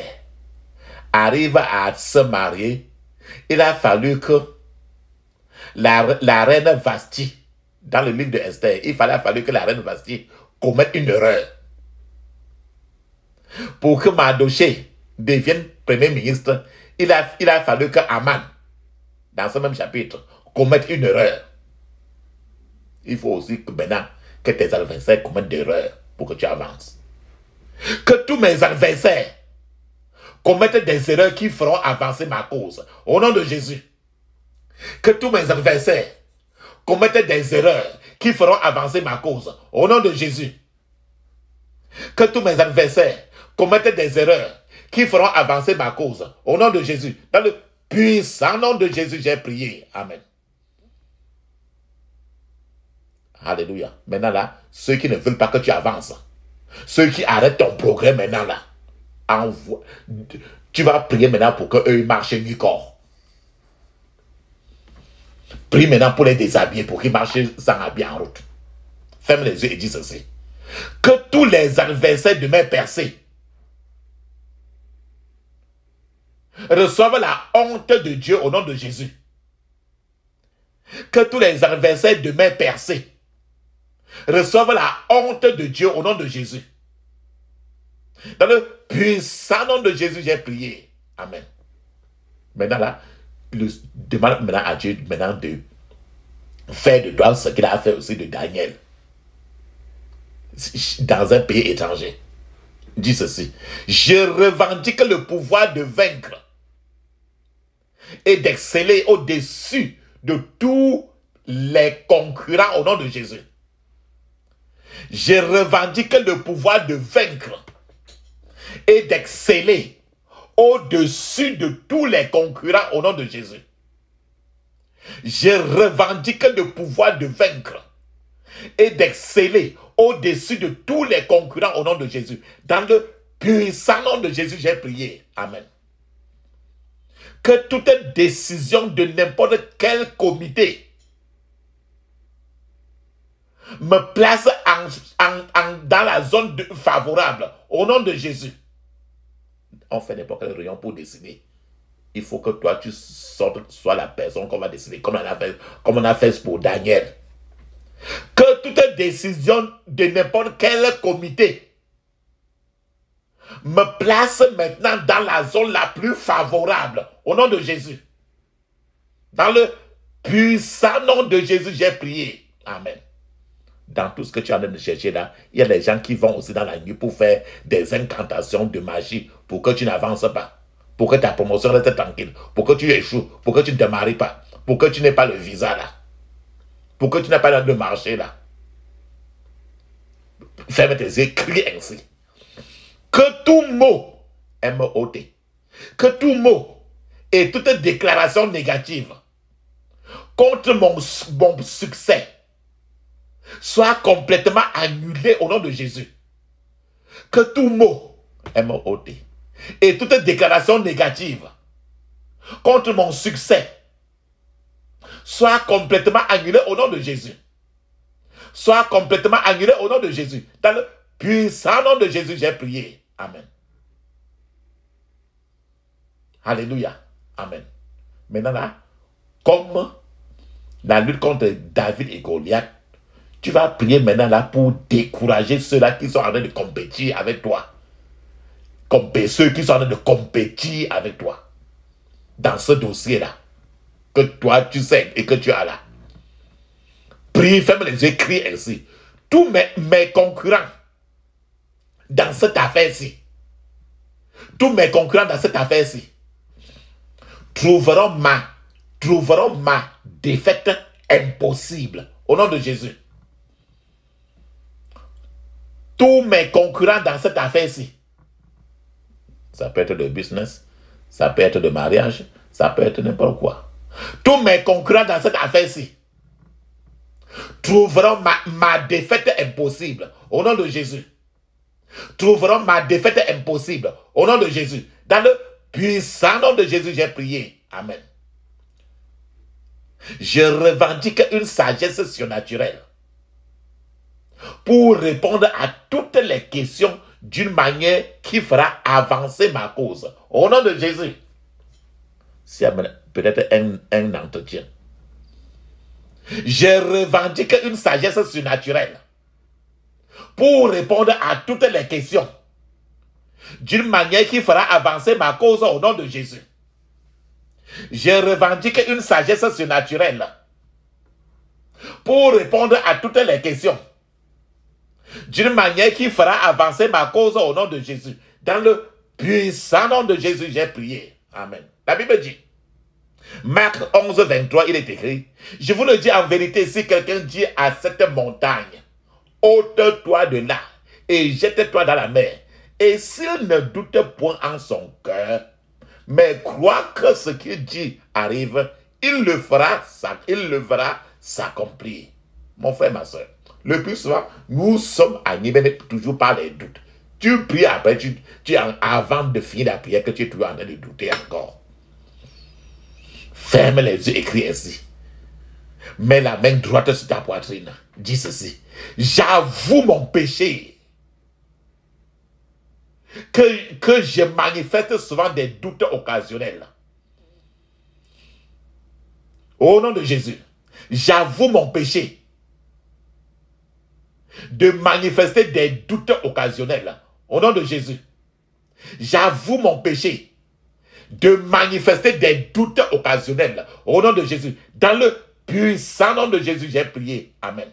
arrive à se marier, il a fallu que la reine Vasti, dans le livre de Esther, il a fallu que la reine Vasti commette une erreur. Pour que Mardoché devienne premier ministre, il a fallu que Aman, dans ce même chapitre, commette une erreur. Il faut aussi que maintenant que tes adversaires commettent des erreurs pour que tu avances. Que tous mes adversaires commettent des erreurs qui feront avancer ma cause. Au nom de Jésus. Que tous mes adversaires commettent des erreurs qui feront avancer ma cause. Au nom de Jésus. Que tous mes adversaires commettent des erreurs qui feront avancer ma cause. Au nom de Jésus. Dans le puissant nom de Jésus, j'ai prié. Amen. Alléluia. Maintenant là, ceux qui ne veulent pas que tu avances, ceux qui arrêtent ton progrès maintenant là, tu vas prier maintenant pour qu'eux marchent nu corps. Prie maintenant pour les déshabiller, pour qu'ils marchent sans habit en route. Ferme les yeux et dis ceci. Que tous les adversaires de mes percées reçoivent la honte de Dieu au nom de Jésus. Que tous les adversaires de mes percées reçoivent la honte de Dieu au nom de Jésus. Dans le puissant nom de Jésus, j'ai prié. Amen. Maintenant là, demande maintenant à Dieu maintenant de faire de toi ce qu'il a fait aussi de Daniel dans un pays étranger. Dis ceci. Je revendique le pouvoir de vaincre et d'exceller au-dessus de tous les concurrents au nom de Jésus. Je revendique le pouvoir de vaincre et d'exceller au-dessus de tous les concurrents au nom de Jésus. Je revendique le pouvoir de vaincre et d'exceller au-dessus de tous les concurrents au nom de Jésus. Dans le puissant nom de Jésus, j'ai prié. Amen. Que toute décision de n'importe quel comité me place dans la zone favorable au nom de Jésus. On fait n'importe quelle réunion pour décider. Il faut que toi, tu sois la personne qu'on va décider, comme on a fait pour Daniel. Que toute décision de n'importe quel comité me place maintenant dans la zone la plus favorable au nom de Jésus. Dans le puissant nom de Jésus, j'ai prié. Amen. Dans tout ce que tu es en train de chercher là, il y a des gens qui vont aussi dans la nuit pour faire des incantations de magie pour que tu n'avances pas, pour que ta promotion reste tranquille, pour que tu échoues, pour que tu ne te maries pas, pour que tu n'aies pas le visa là, pour que tu n'aies pas le marché là. Ferme tes yeux, crie ainsi. Que tout mot, M-O-T, que tout mot et toute déclaration négative contre mon succès soit complètement annulé au nom de Jésus. Que tout mot, M-O-T, et toute déclaration négative contre mon succès soit complètement annulé au nom de Jésus. Soit complètement annulé au nom de Jésus. Dans le puissant nom de Jésus, j'ai prié. Amen. Alléluia. Amen. Maintenant là, comme la lutte contre David et Goliath, tu vas prier maintenant là pour décourager ceux-là qui sont en train de compétir avec toi. Ceux qui sont en train de compétir avec toi. Dans ce dossier-là. Que toi, tu sais et que tu as là. Prie, ferme les yeux, crie ainsi. Tous mes concurrents dans cette affaire-ci. Tous mes concurrents dans cette affaire-ci trouveront ma défaite impossible. Au nom de Jésus. Tous mes concurrents dans cette affaire-ci. Ça peut être de business, ça peut être de mariage, ça peut être n'importe quoi. Tous mes concurrents dans cette affaire-ci trouveront ma défaite impossible. Au nom de Jésus. Trouveront ma défaite impossible. Au nom de Jésus. Dans le puissant nom de Jésus, j'ai prié. Amen. Je revendique une sagesse surnaturelle pour répondre à toutes les questions d'une manière qui fera avancer ma cause. Au nom de Jésus. C'est peut-être un entretien. Je revendique une sagesse surnaturelle pour répondre à toutes les questions d'une manière qui fera avancer ma cause au nom de Jésus. Je revendique une sagesse surnaturelle pour répondre à toutes les questions d'une manière qui fera avancer ma cause au nom de Jésus. Dans le puissant nom de Jésus, j'ai prié. Amen. La Bible dit, Marc 11, 23, il est écrit, je vous le dis en vérité, si quelqu'un dit à cette montagne, ôte-toi de là et jette-toi dans la mer, et s'il ne doute point en son cœur, mais croit que ce qu'il dit arrive, il le fera s'accomplir. Mon frère, ma soeur, le plus souvent, nous sommes animés toujours par les doutes. Tu pries après, avant de finir la prière, que tu es toujours en train de douter encore. Ferme les yeux, écris ainsi. Mets la main droite sur ta poitrine. Dis ceci. J'avoue mon péché. Que je manifeste souvent des doutes occasionnels. Au nom de Jésus, j'avoue mon péché de manifester des doutes occasionnels. Au nom de Jésus, j'avoue mon péché de manifester des doutes occasionnels. Au nom de Jésus, dans le puissant nom de Jésus, j'ai prié. Amen.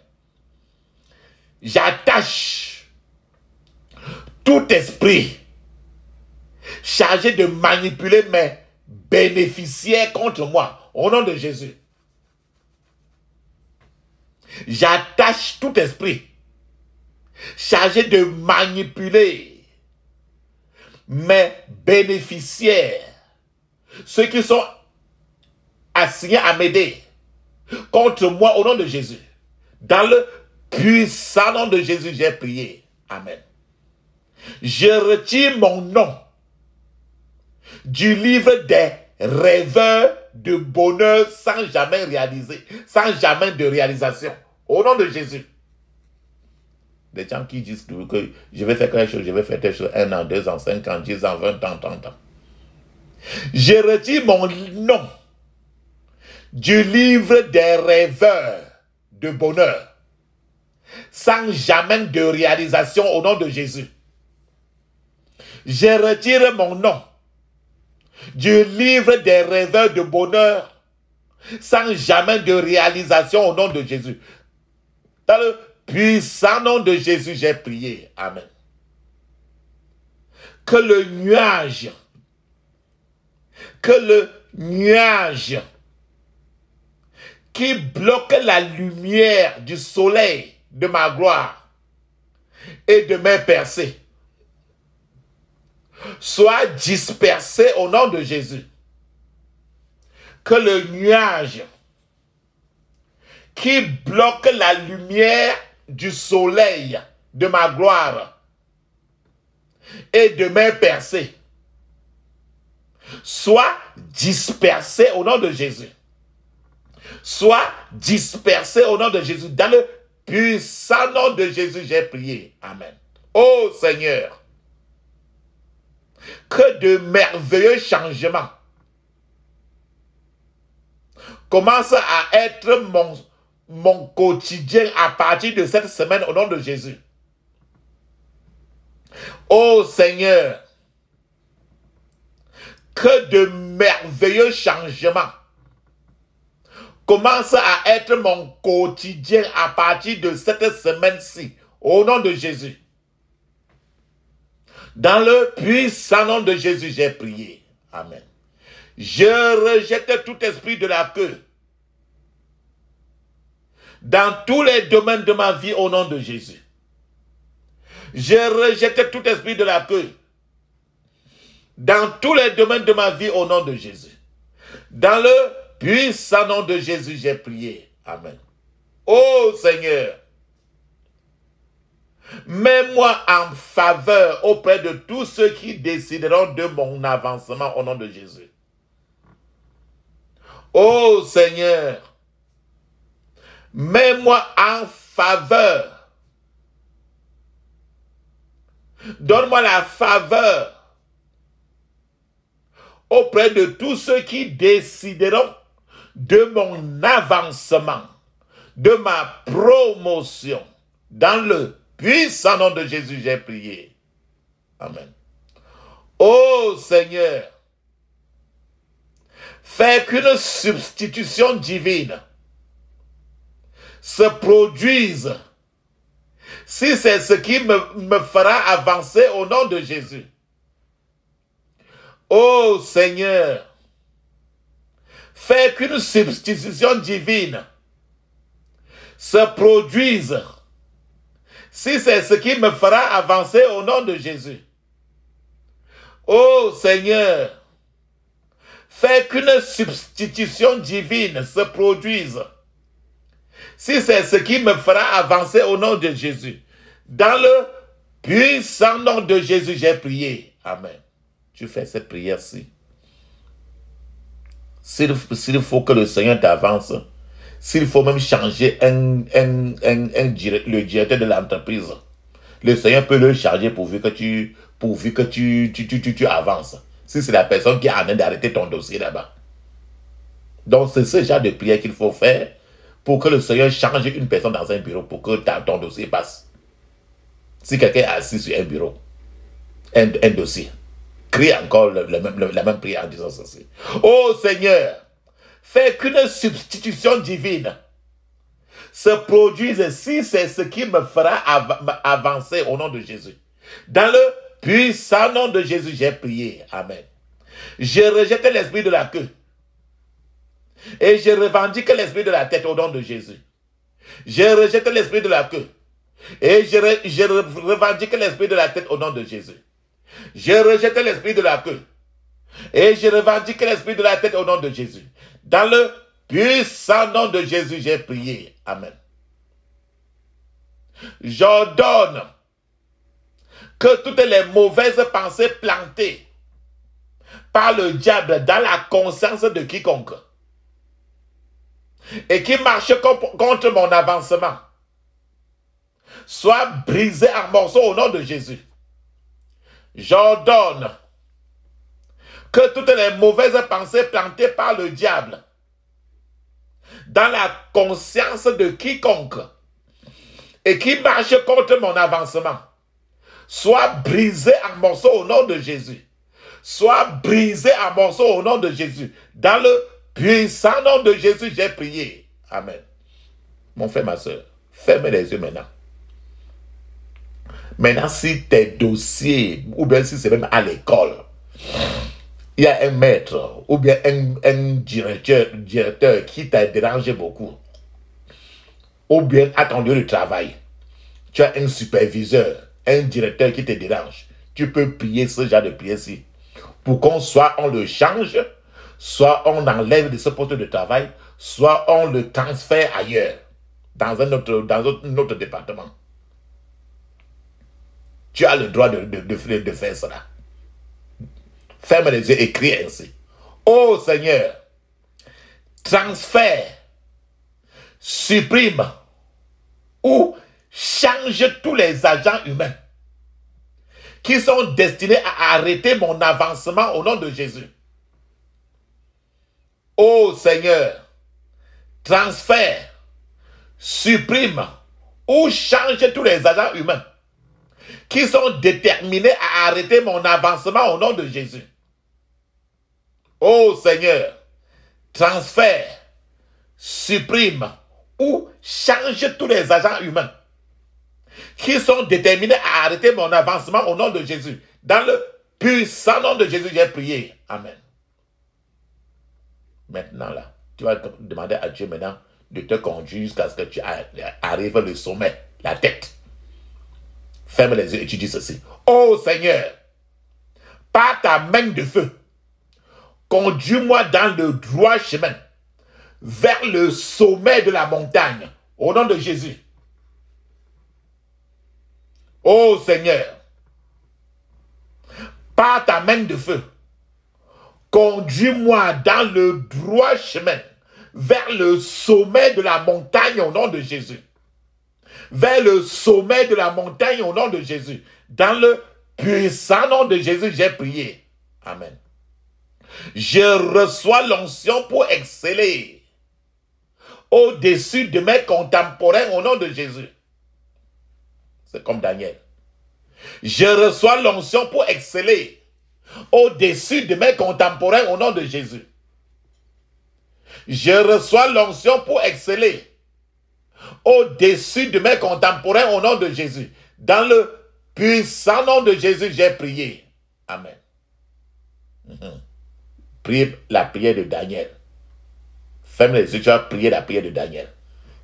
J'attache tout esprit chargé de manipuler mes bénéficiaires contre moi. Au nom de Jésus. J'attache tout esprit chargé de manipuler mes bénéficiaires, ceux qui sont assignés à m'aider contre moi au nom de Jésus. Dans le puissant nom de Jésus, j'ai prié. Amen. Je retire mon nom du livre des rêveurs de bonheur sans jamais réaliser, sans jamais de réalisation. Au nom de Jésus. Des gens qui disent que je vais faire quelque chose, je vais faire quelque chose 1 an, 2 ans, 5 ans, 10 ans, 20 ans, 30 ans. Je retire mon nom du livre des rêveurs de bonheur sans jamais de réalisation au nom de Jésus. Je retire mon nom du livre des rêveurs de bonheur sans jamais de réalisation au nom de Jésus. Dans le puissant nom de Jésus, j'ai prié. Amen. Que le nuage qui bloque la lumière du soleil de ma gloire et de mes percées soit dispersé au nom de Jésus. Que le nuage qui bloque la lumière du soleil de ma gloire et de mes percées soit dispersé au nom de Jésus. Soit dispersé au nom de Jésus. Dans le puissant nom de Jésus, j'ai prié. Amen. Ô Seigneur, que de merveilleux changements commencent à être mon quotidien à partir de cette semaine au nom de Jésus. Ô Seigneur, que de merveilleux changements commencent à être mon quotidien à partir de cette semaine-ci, au nom de Jésus. Dans le puissant nom de Jésus, j'ai prié. Amen. Je rejette tout esprit de la queue dans tous les domaines de ma vie au nom de Jésus. Je rejette tout esprit de la queue dans tous les domaines de ma vie au nom de Jésus. Dans le puissant nom de Jésus, j'ai prié. Amen. Ô Seigneur, mets-moi en faveur auprès de tous ceux qui décideront de mon avancement au nom de Jésus. Ô Seigneur, mets-moi en faveur. Donne-moi la faveur auprès de tous ceux qui décideront de mon avancement, de ma promotion. Dans le puissant nom de Jésus, j'ai prié. Amen. Ô Seigneur, fais qu'une substitution divine se produise si c'est ce qui me fera avancer au nom de Jésus. Ô Seigneur, fais qu'une substitution divine se produise si c'est ce qui me fera avancer au nom de Jésus. Ô Seigneur, fais qu'une substitution divine se produise si c'est ce qui me fera avancer au nom de Jésus. Dans le puissant nom de Jésus, j'ai prié. Amen. Tu fais cette prière-ci. S'il faut que le Seigneur t'avance, s'il faut même changer le directeur de l'entreprise, le Seigneur peut le changer pourvu que tu avances. Si c'est la personne qui est en train d'arrêter ton dossier là-bas. Donc c'est ce genre de prière qu'il faut faire pour que le Seigneur change une personne dans un bureau pour que ton dossier passe. Si quelqu'un est assis sur un bureau, un dossier, crie encore la même prière en disant ceci. Ô Seigneur, fais qu'une substitution divine se produise si c'est ce qui me fera avancer au nom de Jésus. Dans le puissant nom de Jésus, j'ai prié. Amen. Je rejette l'esprit de la queue et je revendique l'esprit de la tête au nom de Jésus. Je rejette l'esprit de la queue et je revendique l'esprit de la tête au nom de Jésus. Je rejette l'esprit de la queue et je revendique l'esprit de la tête au nom de Jésus. Dans le puissant nom de Jésus, j'ai prié. Amen. J'ordonne que toutes les mauvaises pensées plantées par le diable dans la conscience de quiconque et qui marche contre mon avancement soient brisées en morceaux au nom de Jésus. J'ordonne que toutes les mauvaises pensées plantées par le diable dans la conscience de quiconque et qui marche contre mon avancement soient brisées en morceaux au nom de Jésus. Soient brisées en morceaux au nom de Jésus. Dans le puissant nom de Jésus, j'ai prié. Amen. Mon frère, ma soeur, ferme les yeux maintenant. Maintenant, si tes dossiers, ou bien si c'est même à l'école, il y a un maître ou bien un directeur qui t'a dérangé beaucoup, ou bien à ton lieu de travail, tu as un superviseur, un directeur qui te dérange, tu peux prier ce genre de prière-ci pour qu'on soit on le change, soit on enlève de ce poste de travail, soit on le transfère ailleurs, dans un autre département. Tu as le droit de faire cela. Ferme les yeux et crie ainsi. Ô Seigneur, transfère, supprime ou change tous les agents humains qui sont destinés à arrêter mon avancement au nom de Jésus. Ô Seigneur, transfère, supprime ou change tous les agents humains qui sont déterminés à arrêter mon avancement au nom de Jésus. Ô Seigneur, transfère, supprime ou change tous les agents humains qui sont déterminés à arrêter mon avancement au nom de Jésus. Dans le puissant nom de Jésus, j'ai prié. Amen. Maintenant, là, tu vas demander à Dieu maintenant de te conduire jusqu'à ce que tu arrives au sommet, la tête. Ferme les yeux et tu dis ceci. Ô Seigneur, par ta main de feu, conduis-moi dans le droit chemin, vers le sommet de la montagne, Au nom de Jésus. Ô Seigneur, par ta main de feu, conduis-moi dans le droit chemin, vers le sommet de la montagne au nom de Jésus. Vers le sommet de la montagne au nom de Jésus. Dans le puissant nom de Jésus, j'ai prié. Amen. Je reçois l'onction pour exceller au-dessus de mes contemporains au nom de Jésus. C'est comme Daniel. Je reçois l'onction pour exceller au-dessus de mes contemporains au nom de Jésus. Je reçois l'onction pour exceller au-dessus de mes contemporains au nom de Jésus. Dans le puissant nom de Jésus, j'ai prié. Amen. Priez la prière de Daniel. Ferme les yeux, tu vas prier la prière de Daniel.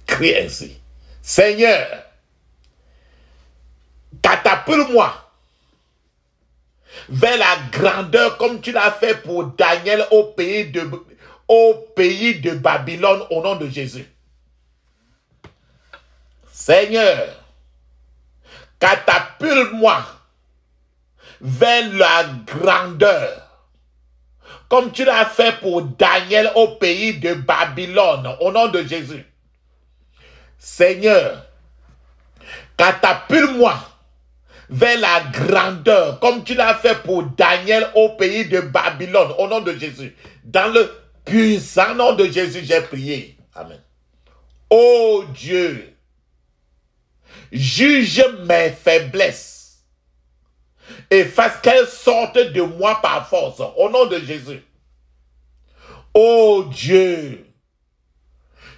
Crie ainsi. Seigneur, catapulte-moi vers la grandeur comme tu l'as fait pour Daniel au pays de Babylone au nom de Jésus. Seigneur, catapulte-moi vers la grandeur comme tu l'as fait pour Daniel au pays de Babylone au nom de Jésus. Seigneur, catapulte-moi vers la grandeur comme tu l'as fait pour Daniel au pays de Babylone au nom de Jésus. Dans le puissant nom de Jésus, j'ai prié. Amen. Ô Dieu, juge mes faiblesses et fasse qu'elles sortent de moi par force au nom de Jésus. Ô Dieu,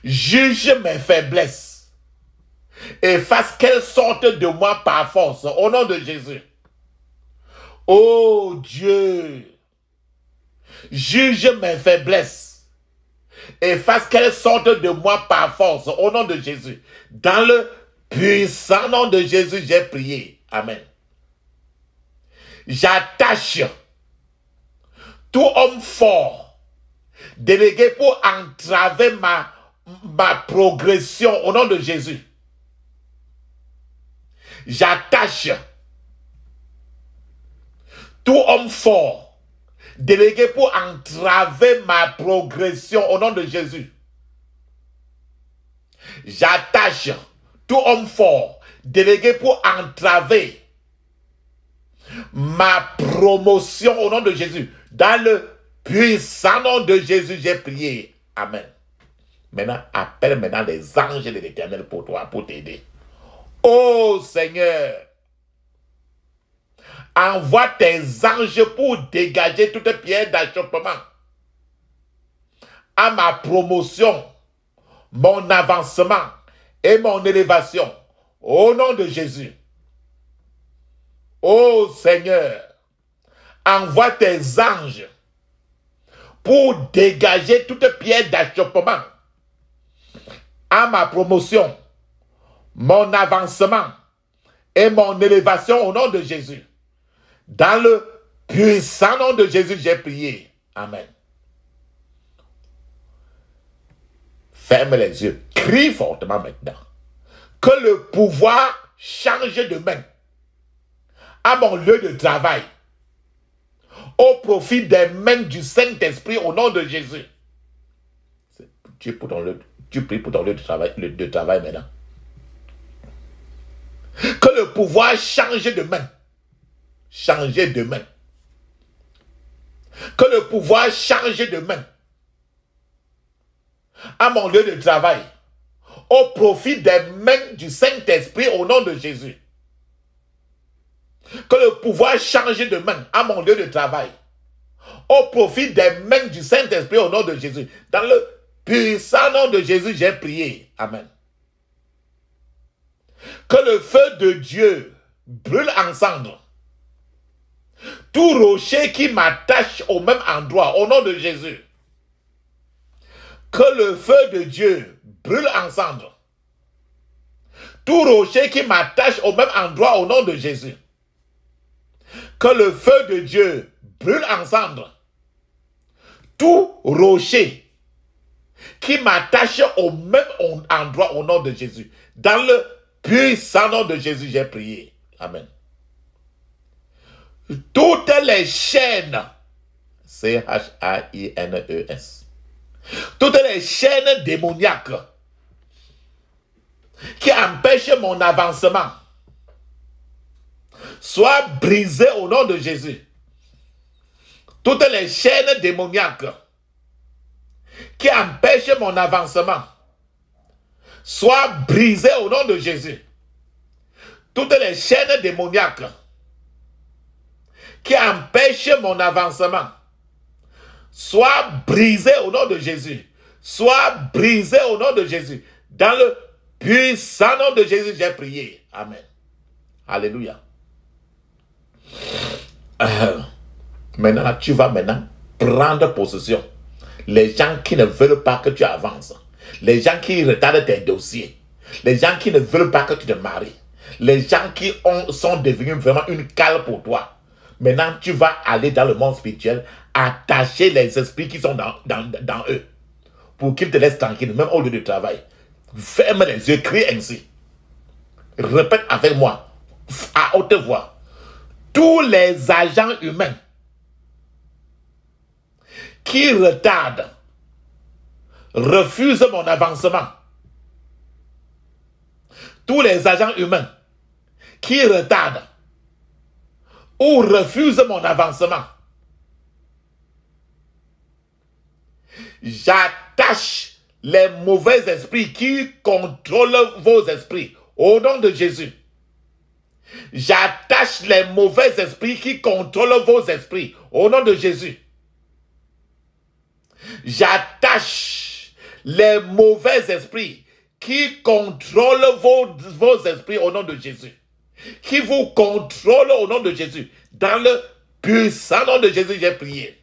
juge mes faiblesses et fasse qu'elles sortent de moi par force au nom de Jésus. Ô Dieu, juge mes faiblesses et fasse qu'elles sortent de moi par force au nom de Jésus. Dans le puissant nom de Jésus, j'ai prié. Amen. J'attache tout homme fort délégué pour entraver ma progression au nom de Jésus. J'attache tout homme fort délégué pour entraver ma progression au nom de Jésus. J'attache tout homme fort délégué pour entraver ma promotion au nom de Jésus. Dans le puissant nom de Jésus, j'ai prié. Amen. Maintenant, appelle maintenant les anges de l'Éternel pour toi, pour t'aider. Oh Seigneur, envoie tes anges pour dégager toute pierre d'achoppement à ma promotion, mon avancement et mon élévation. Au nom de Jésus. Oh Seigneur, envoie tes anges pour dégager toute pierre d'achoppement à ma promotion, mon avancement et mon élévation au nom de Jésus. Dans le puissant nom de Jésus, j'ai prié. Amen. Ferme les yeux. Crie fortement maintenant. Que le pouvoir change de main à mon lieu de travail au profit des mains du Saint-Esprit au nom de Jésus. Tu pries pour ton lieu de travail maintenant. Que le pouvoir change de main. Changer de main. Que le pouvoir change de main à mon lieu de travail au profit des mains du Saint-Esprit au nom de Jésus. Que le pouvoir change de main à mon lieu de travail au profit des mains du Saint-Esprit au nom de Jésus. Dans le puissant nom de Jésus, j'ai prié. Amen. Que le feu de Dieu brûle en cendres tout rocher qui m'attache au même endroit au nom de Jésus. Que le feu de Dieu brûle en cendres tout rocher qui m'attache au même endroit au nom de Jésus. Que le feu de Dieu brûle en cendres tout rocher qui m'attache au même endroit au nom de Jésus. Dans le puissant nom de Jésus, j'ai prié. Amen. Toutes les chaînes, C-H-A-I-N-E-S, toutes les chaînes démoniaques qui empêchent mon avancement, soient brisées au nom de Jésus. Toutes les chaînes démoniaques qui empêchent mon avancement, soient brisées au nom de Jésus. Toutes les chaînes démoniaques qui empêchent mon avancement, soient brisées au nom de Jésus. Soient brisées au nom de Jésus. Dans le puissant nom de Jésus, j'ai prié. Amen. Alléluia. Maintenant, tu vas maintenant prendre possession. Les gens qui ne veulent pas que tu avances, les gens qui retardent tes dossiers, les gens qui ne veulent pas que tu te maries, les gens qui sont devenus vraiment une cale pour toi. Maintenant, tu vas aller dans le monde spirituel, attacher les esprits qui sont dans eux, pour qu'ils te laissent tranquille, même au lieu de travail. Ferme les yeux, crie ainsi. Répète avec moi, à haute voix. Tous les agents humains qui retardent, refusent mon avancement. Tous les agents humains qui retardent ou refusent mon avancement, j'attache les mauvais esprits qui contrôlent vos esprits au nom de Jésus. J'attache les mauvais esprits qui contrôlent vos esprits au nom de Jésus. J'attache les mauvais esprits qui contrôlent vos esprits au nom de Jésus. Qui vous contrôlent au nom de Jésus. Dans le puissant nom de Jésus, j'ai prié.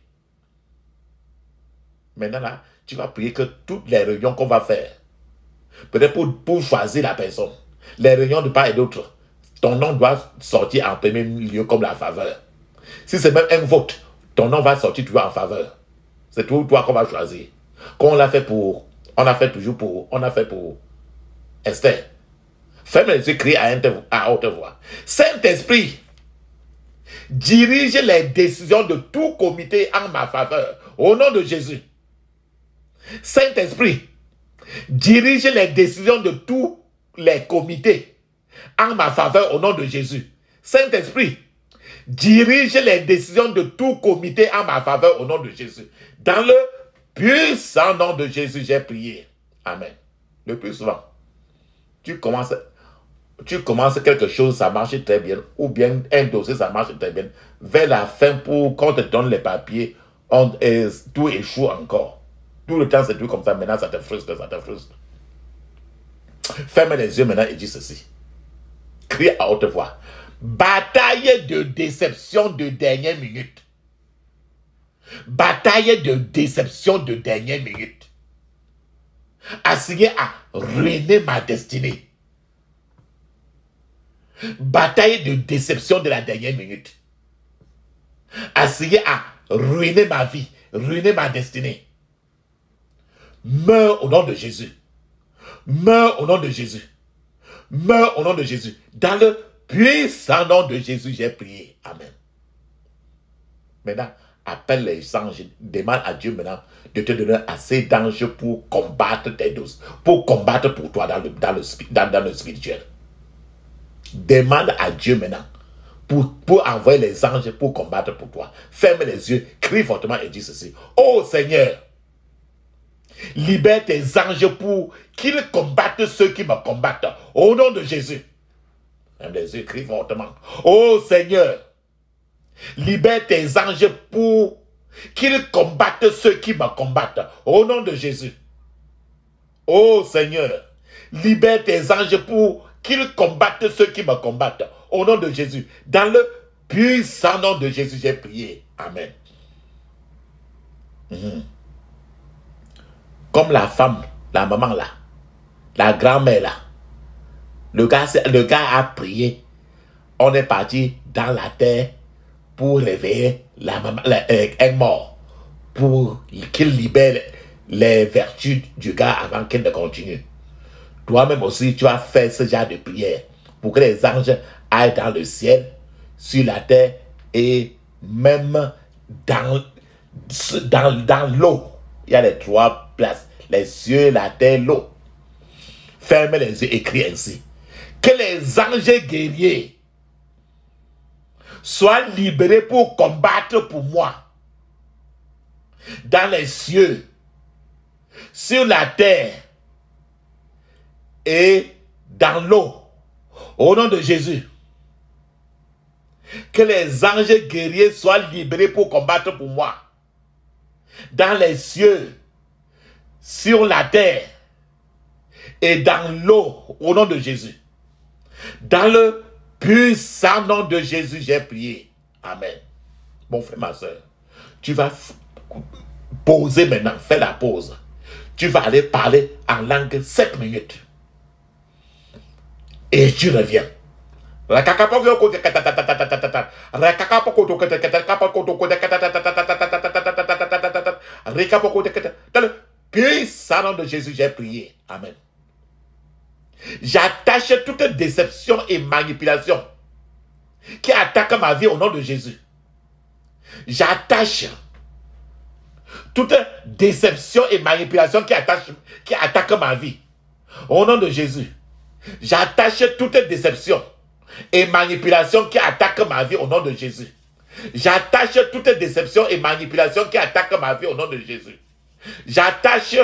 Maintenant là, tu vas prier que toutes les réunions qu'on va faire, peut-être pour choisir la personne, les réunions de part et d'autre, ton nom doit sortir en premier lieu comme la faveur. Si c'est même un vote, ton nom va sortir toujours en faveur. C'est toi qu'on va choisir. Qu'on l'a fait pour, on a fait pour Esther. Ferme les yeux, crie à haute voix. Saint-Esprit, dirige les décisions de tout comité en ma faveur, au nom de Jésus. Saint-Esprit, dirige les décisions de tous les comités en ma faveur, au nom de Jésus. Saint-Esprit, dirige les décisions de tout comité en ma faveur, au nom de Jésus. Dans le puissant nom de Jésus, j'ai prié. Amen. Le plus souvent, tu commences quelque chose, ça marche très bien, ou bien un dossier, ça marche très bien. Vers la fin, pour qu'on te donne les papiers, tout échoue encore. Tout le temps, c'est tout comme ça. Maintenant, ça te frustre, ça te frustre. Ferme les yeux maintenant et dis ceci. Crie à haute voix. Bataille de déception de dernière minute. Bataille de déception de dernière minute. Assigné à ruiner ma destinée. Bataille de déception de la dernière minute. Assigné à ruiner ma vie, ruiner ma destinée. Meurs au nom de Jésus. Meurs au nom de Jésus. Meurs au nom de Jésus. Dans le puissant nom de Jésus, j'ai prié. Amen. Maintenant, appelle les anges. Demande à Dieu maintenant de te donner assez d'anges pour combattre tes doses. Pour combattre pour toi dans le spirituel. Demande à Dieu maintenant pour envoyer les anges pour combattre pour toi. Ferme les yeux, crie fortement et dis ceci. Oh Seigneur, libère tes anges pour qu'ils combattent ceux qui me combattent. Au nom de Jésus. Ferme les yeux, crie fortement. Oh Seigneur, libère tes anges pour qu'ils combattent ceux qui me combattent. Au nom de Jésus. Oh Seigneur, libère tes anges pour qu'ils combattent ceux qui me combattent. Au nom de Jésus. Dans le puissant nom de Jésus, j'ai prié. Amen. Comme la femme, la maman là, la grand-mère là. Le gars a prié. On est parti dans la terre pour réveiller la maman, un mort. Pour qu'il libère les vertus du gars avant qu'il ne continue. Toi-même aussi, tu vas faire ce genre de prière pour que les anges aillent dans le ciel, sur la terre et même dans l'eau. Il y a les trois places, les cieux, la terre, l'eau. Ferme les yeux, écris ainsi. Que les anges guerriers soient libérés pour combattre pour moi. Dans les cieux, sur la terre et dans l'eau. Au nom de Jésus. Que les anges guerriers soient libérés pour combattre pour moi. Dans les cieux, sur la terre et dans l'eau. Au nom de Jésus. Dans le puissant nom de Jésus, j'ai prié. Amen. Mon frère, ma soeur, tu vas poser maintenant, fais la pause. Tu vas aller parler en langue 7 minutes. Et tu reviens. Dans le puissant nom de Jésus, j'ai prié. Amen. J'attache toute déception et manipulation qui attaque ma vie au nom de Jésus. J'attache toute déception et manipulation qui attaque ma vie au nom de Jésus. J'attache toute déception et manipulation qui attaque ma vie au nom de Jésus. J'attache toute déception et manipulation qui attaque ma vie au nom de Jésus. J'attache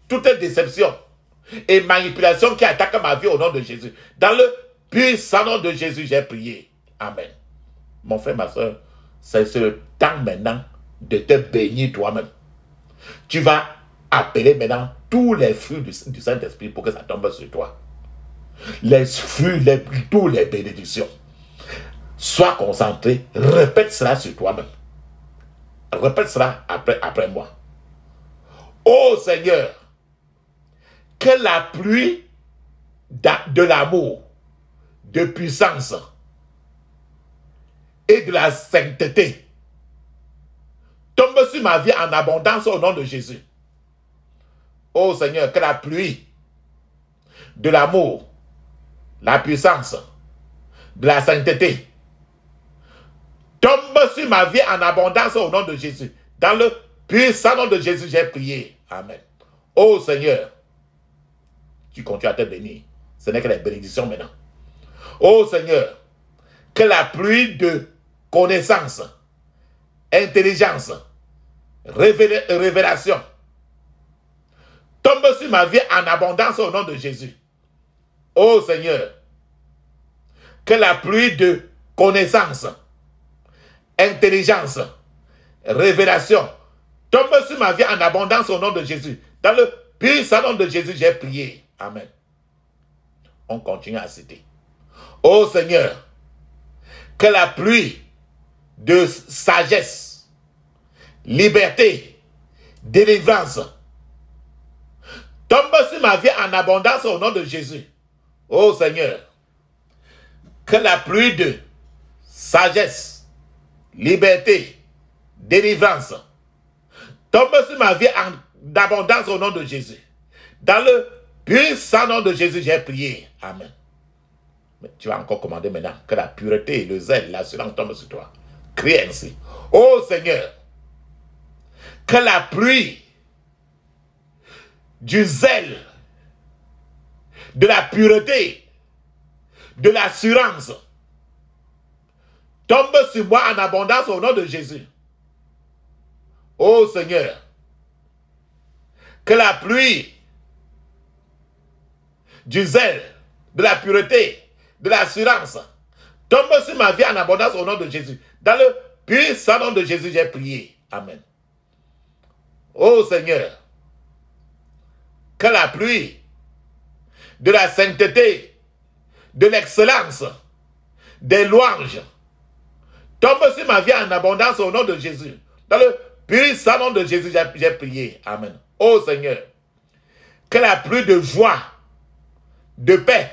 toute déception et manipulation qui attaque ma vie au nom de Jésus. Dans le puissant nom de Jésus, j'ai prié. Amen. Mon frère, ma soeur, c'est le temps maintenant de te bénir toi-même. Tu vas appeler maintenant tous les fruits du Saint-Esprit pour que ça tombe sur toi. Les fruits, toutes les bénédictions. Sois concentré, répète cela sur toi-même. Répète cela après moi. Ô Seigneur, que la pluie de l'amour, de puissance et de la sainteté tombe sur ma vie en abondance au nom de Jésus. Ô Seigneur, que la pluie de l'amour, la puissance, de la sainteté tombe sur ma vie en abondance au nom de Jésus. Dans le puissant nom de Jésus, j'ai prié. Amen. Ô Seigneur, tu continues à te bénir. Ce n'est que les bénédictions maintenant. Ô Seigneur, que la pluie de connaissance, intelligence, révélation tombe sur ma vie en abondance au nom de Jésus. Ô Seigneur, que la pluie de connaissance, intelligence, révélation tombe sur ma vie en abondance au nom de Jésus. Dans le puissant nom de Jésus, j'ai prié. Amen. On continue à citer. Ô Seigneur, que la pluie de sagesse, liberté, délivrance tombe sur ma vie en abondance au nom de Jésus. Ô Seigneur, que la pluie de sagesse, liberté, délivrance tombe sur ma vie en abondance au nom de Jésus. Dans le puissant nom de Jésus, j'ai prié. Amen. Mais tu vas encore commander maintenant que la pureté, le zèle, l'assurance tombe sur toi. Crie ainsi. Ô Seigneur, que la pluie du zèle, de la pureté, de l'assurance tombe sur moi en abondance au nom de Jésus. Ô Seigneur, que la pluie du zèle, de la pureté, de l'assurance tombe sur ma vie en abondance au nom de Jésus. Dans le puissant nom de Jésus, j'ai prié. Amen. Ô Seigneur, que la pluie de la sainteté, de l'excellence, des louanges tombe sur ma vie en abondance au nom de Jésus. Dans le puissant nom de Jésus, j'ai prié. Amen. Ô Seigneur, que la pluie de joie, de paix,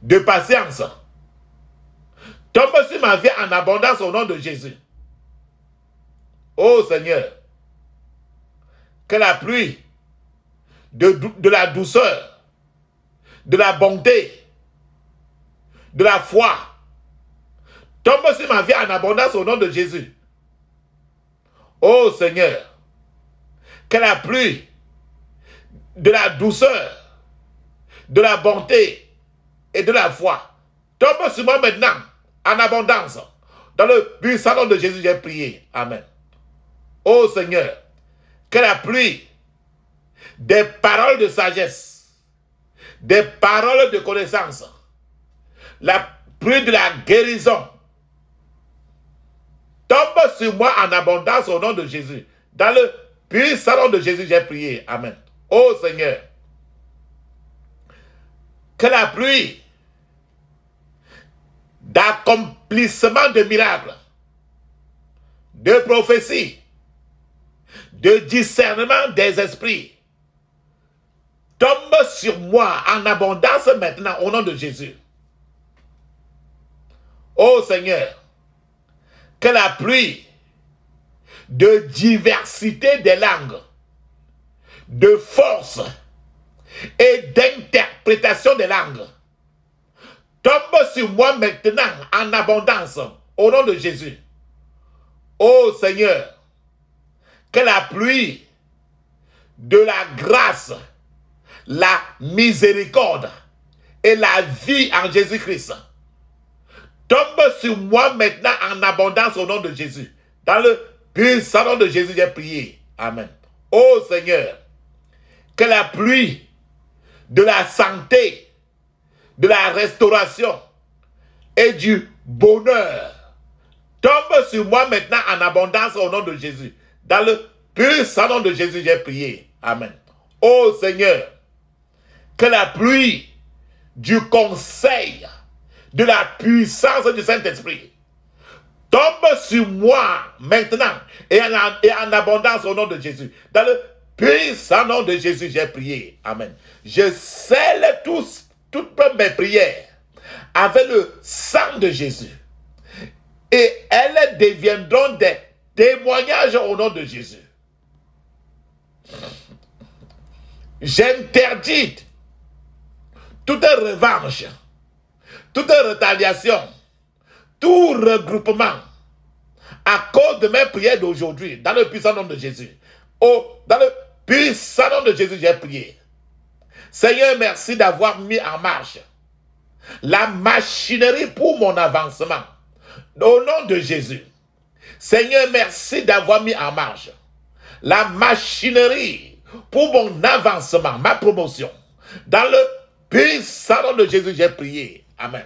de patience tombe sur ma vie en abondance au nom de Jésus. Ô Seigneur, que la pluie de la douceur, de la bonté, de la foi tombe sur ma vie en abondance au nom de Jésus. Oh Seigneur, que la pluie de la douceur, de la bonté et de la foi tombe sur moi maintenant en abondance. Dans le puissant nom de Jésus, j'ai prié. Amen. Oh Seigneur, que la pluie des paroles de sagesse, des paroles de connaissance, la pluie de la guérison tombe sur moi en abondance au nom de Jésus. Dans le puissant nom de Jésus, j'ai prié. Amen. Oh Seigneur, que la pluie d'accomplissement de miracles, de prophéties, de discernement des esprits tombe sur moi en abondance maintenant au nom de Jésus. Oh Seigneur, que la pluie de diversité des langues, de force et d'interprétation des langues tombe sur moi maintenant en abondance au nom de Jésus. Oh Seigneur, que la pluie de la grâce, la miséricorde et la vie en Jésus-Christ tombe sur moi maintenant en abondance au nom de Jésus. Dans le puissant nom de Jésus, j'ai prié. Amen. Oh Seigneur, que la pluie de la santé, de la restauration et du bonheur tombe sur moi maintenant en abondance au nom de Jésus. Dans le puissant nom de Jésus, j'ai prié. Amen. Oh Seigneur, que la pluie du conseil, de la puissance du Saint-Esprit tombe sur moi maintenant et en abondance au nom de Jésus. Dans le puissant nom de Jésus, j'ai prié. Amen. Je scelle toutes mes prières avec le sang de Jésus. Et elles deviendront des témoignages au nom de Jésus. J'interdis toute revanche, toute retaliation, tout regroupement à cause de mes prières d'aujourd'hui, dans le puissant nom de Jésus. Oh, dans le puissant nom de Jésus, j'ai prié. Seigneur, merci d'avoir mis en marche la machinerie pour mon avancement. Au nom de Jésus. Seigneur, merci d'avoir mis en marche la machinerie pour mon avancement, ma promotion. Dans le puissant nom de Jésus, j'ai prié. Amen.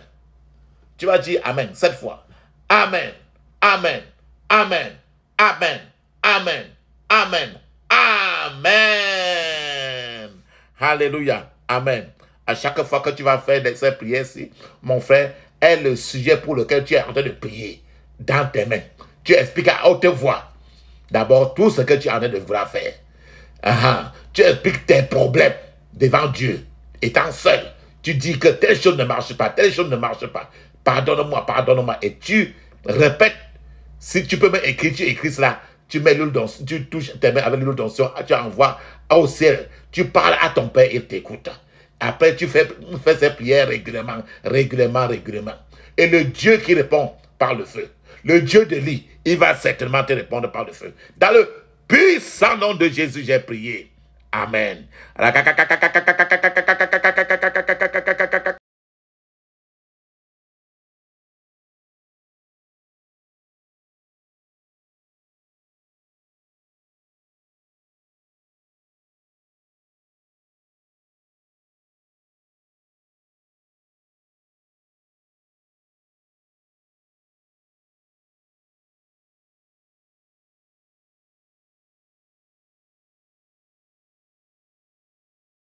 Tu vas dire Amen cette fois. Amen. Amen. Amen. Amen. Amen. Amen. Amen. Alléluia. Amen. À chaque fois que tu vas faire ces prières-ci, mon frère, est le sujet pour lequel tu es en train de prier dans tes mains. Tu expliques à haute voix d'abord tout ce que tu es en train de vouloir faire. Tu expliques tes problèmes devant Dieu, étant seul. Tu dis que telle chose ne marche pas, telle chose ne marche pas. Pardonne-moi, pardonne-moi. Et tu répètes. Si tu peux me écrire, tu écris cela. Tu mets l'huile d'onction, tu touches tes mains avec l'huile d'onction, tu envoies au ciel. Tu parles à ton Père, il t'écoute. Après, tu fais ces prières régulièrement. Et le Dieu qui répond par le feu, le Dieu de l'Élie, il va certainement te répondre par le feu. Dans le puissant nom de Jésus, j'ai prié. Amen.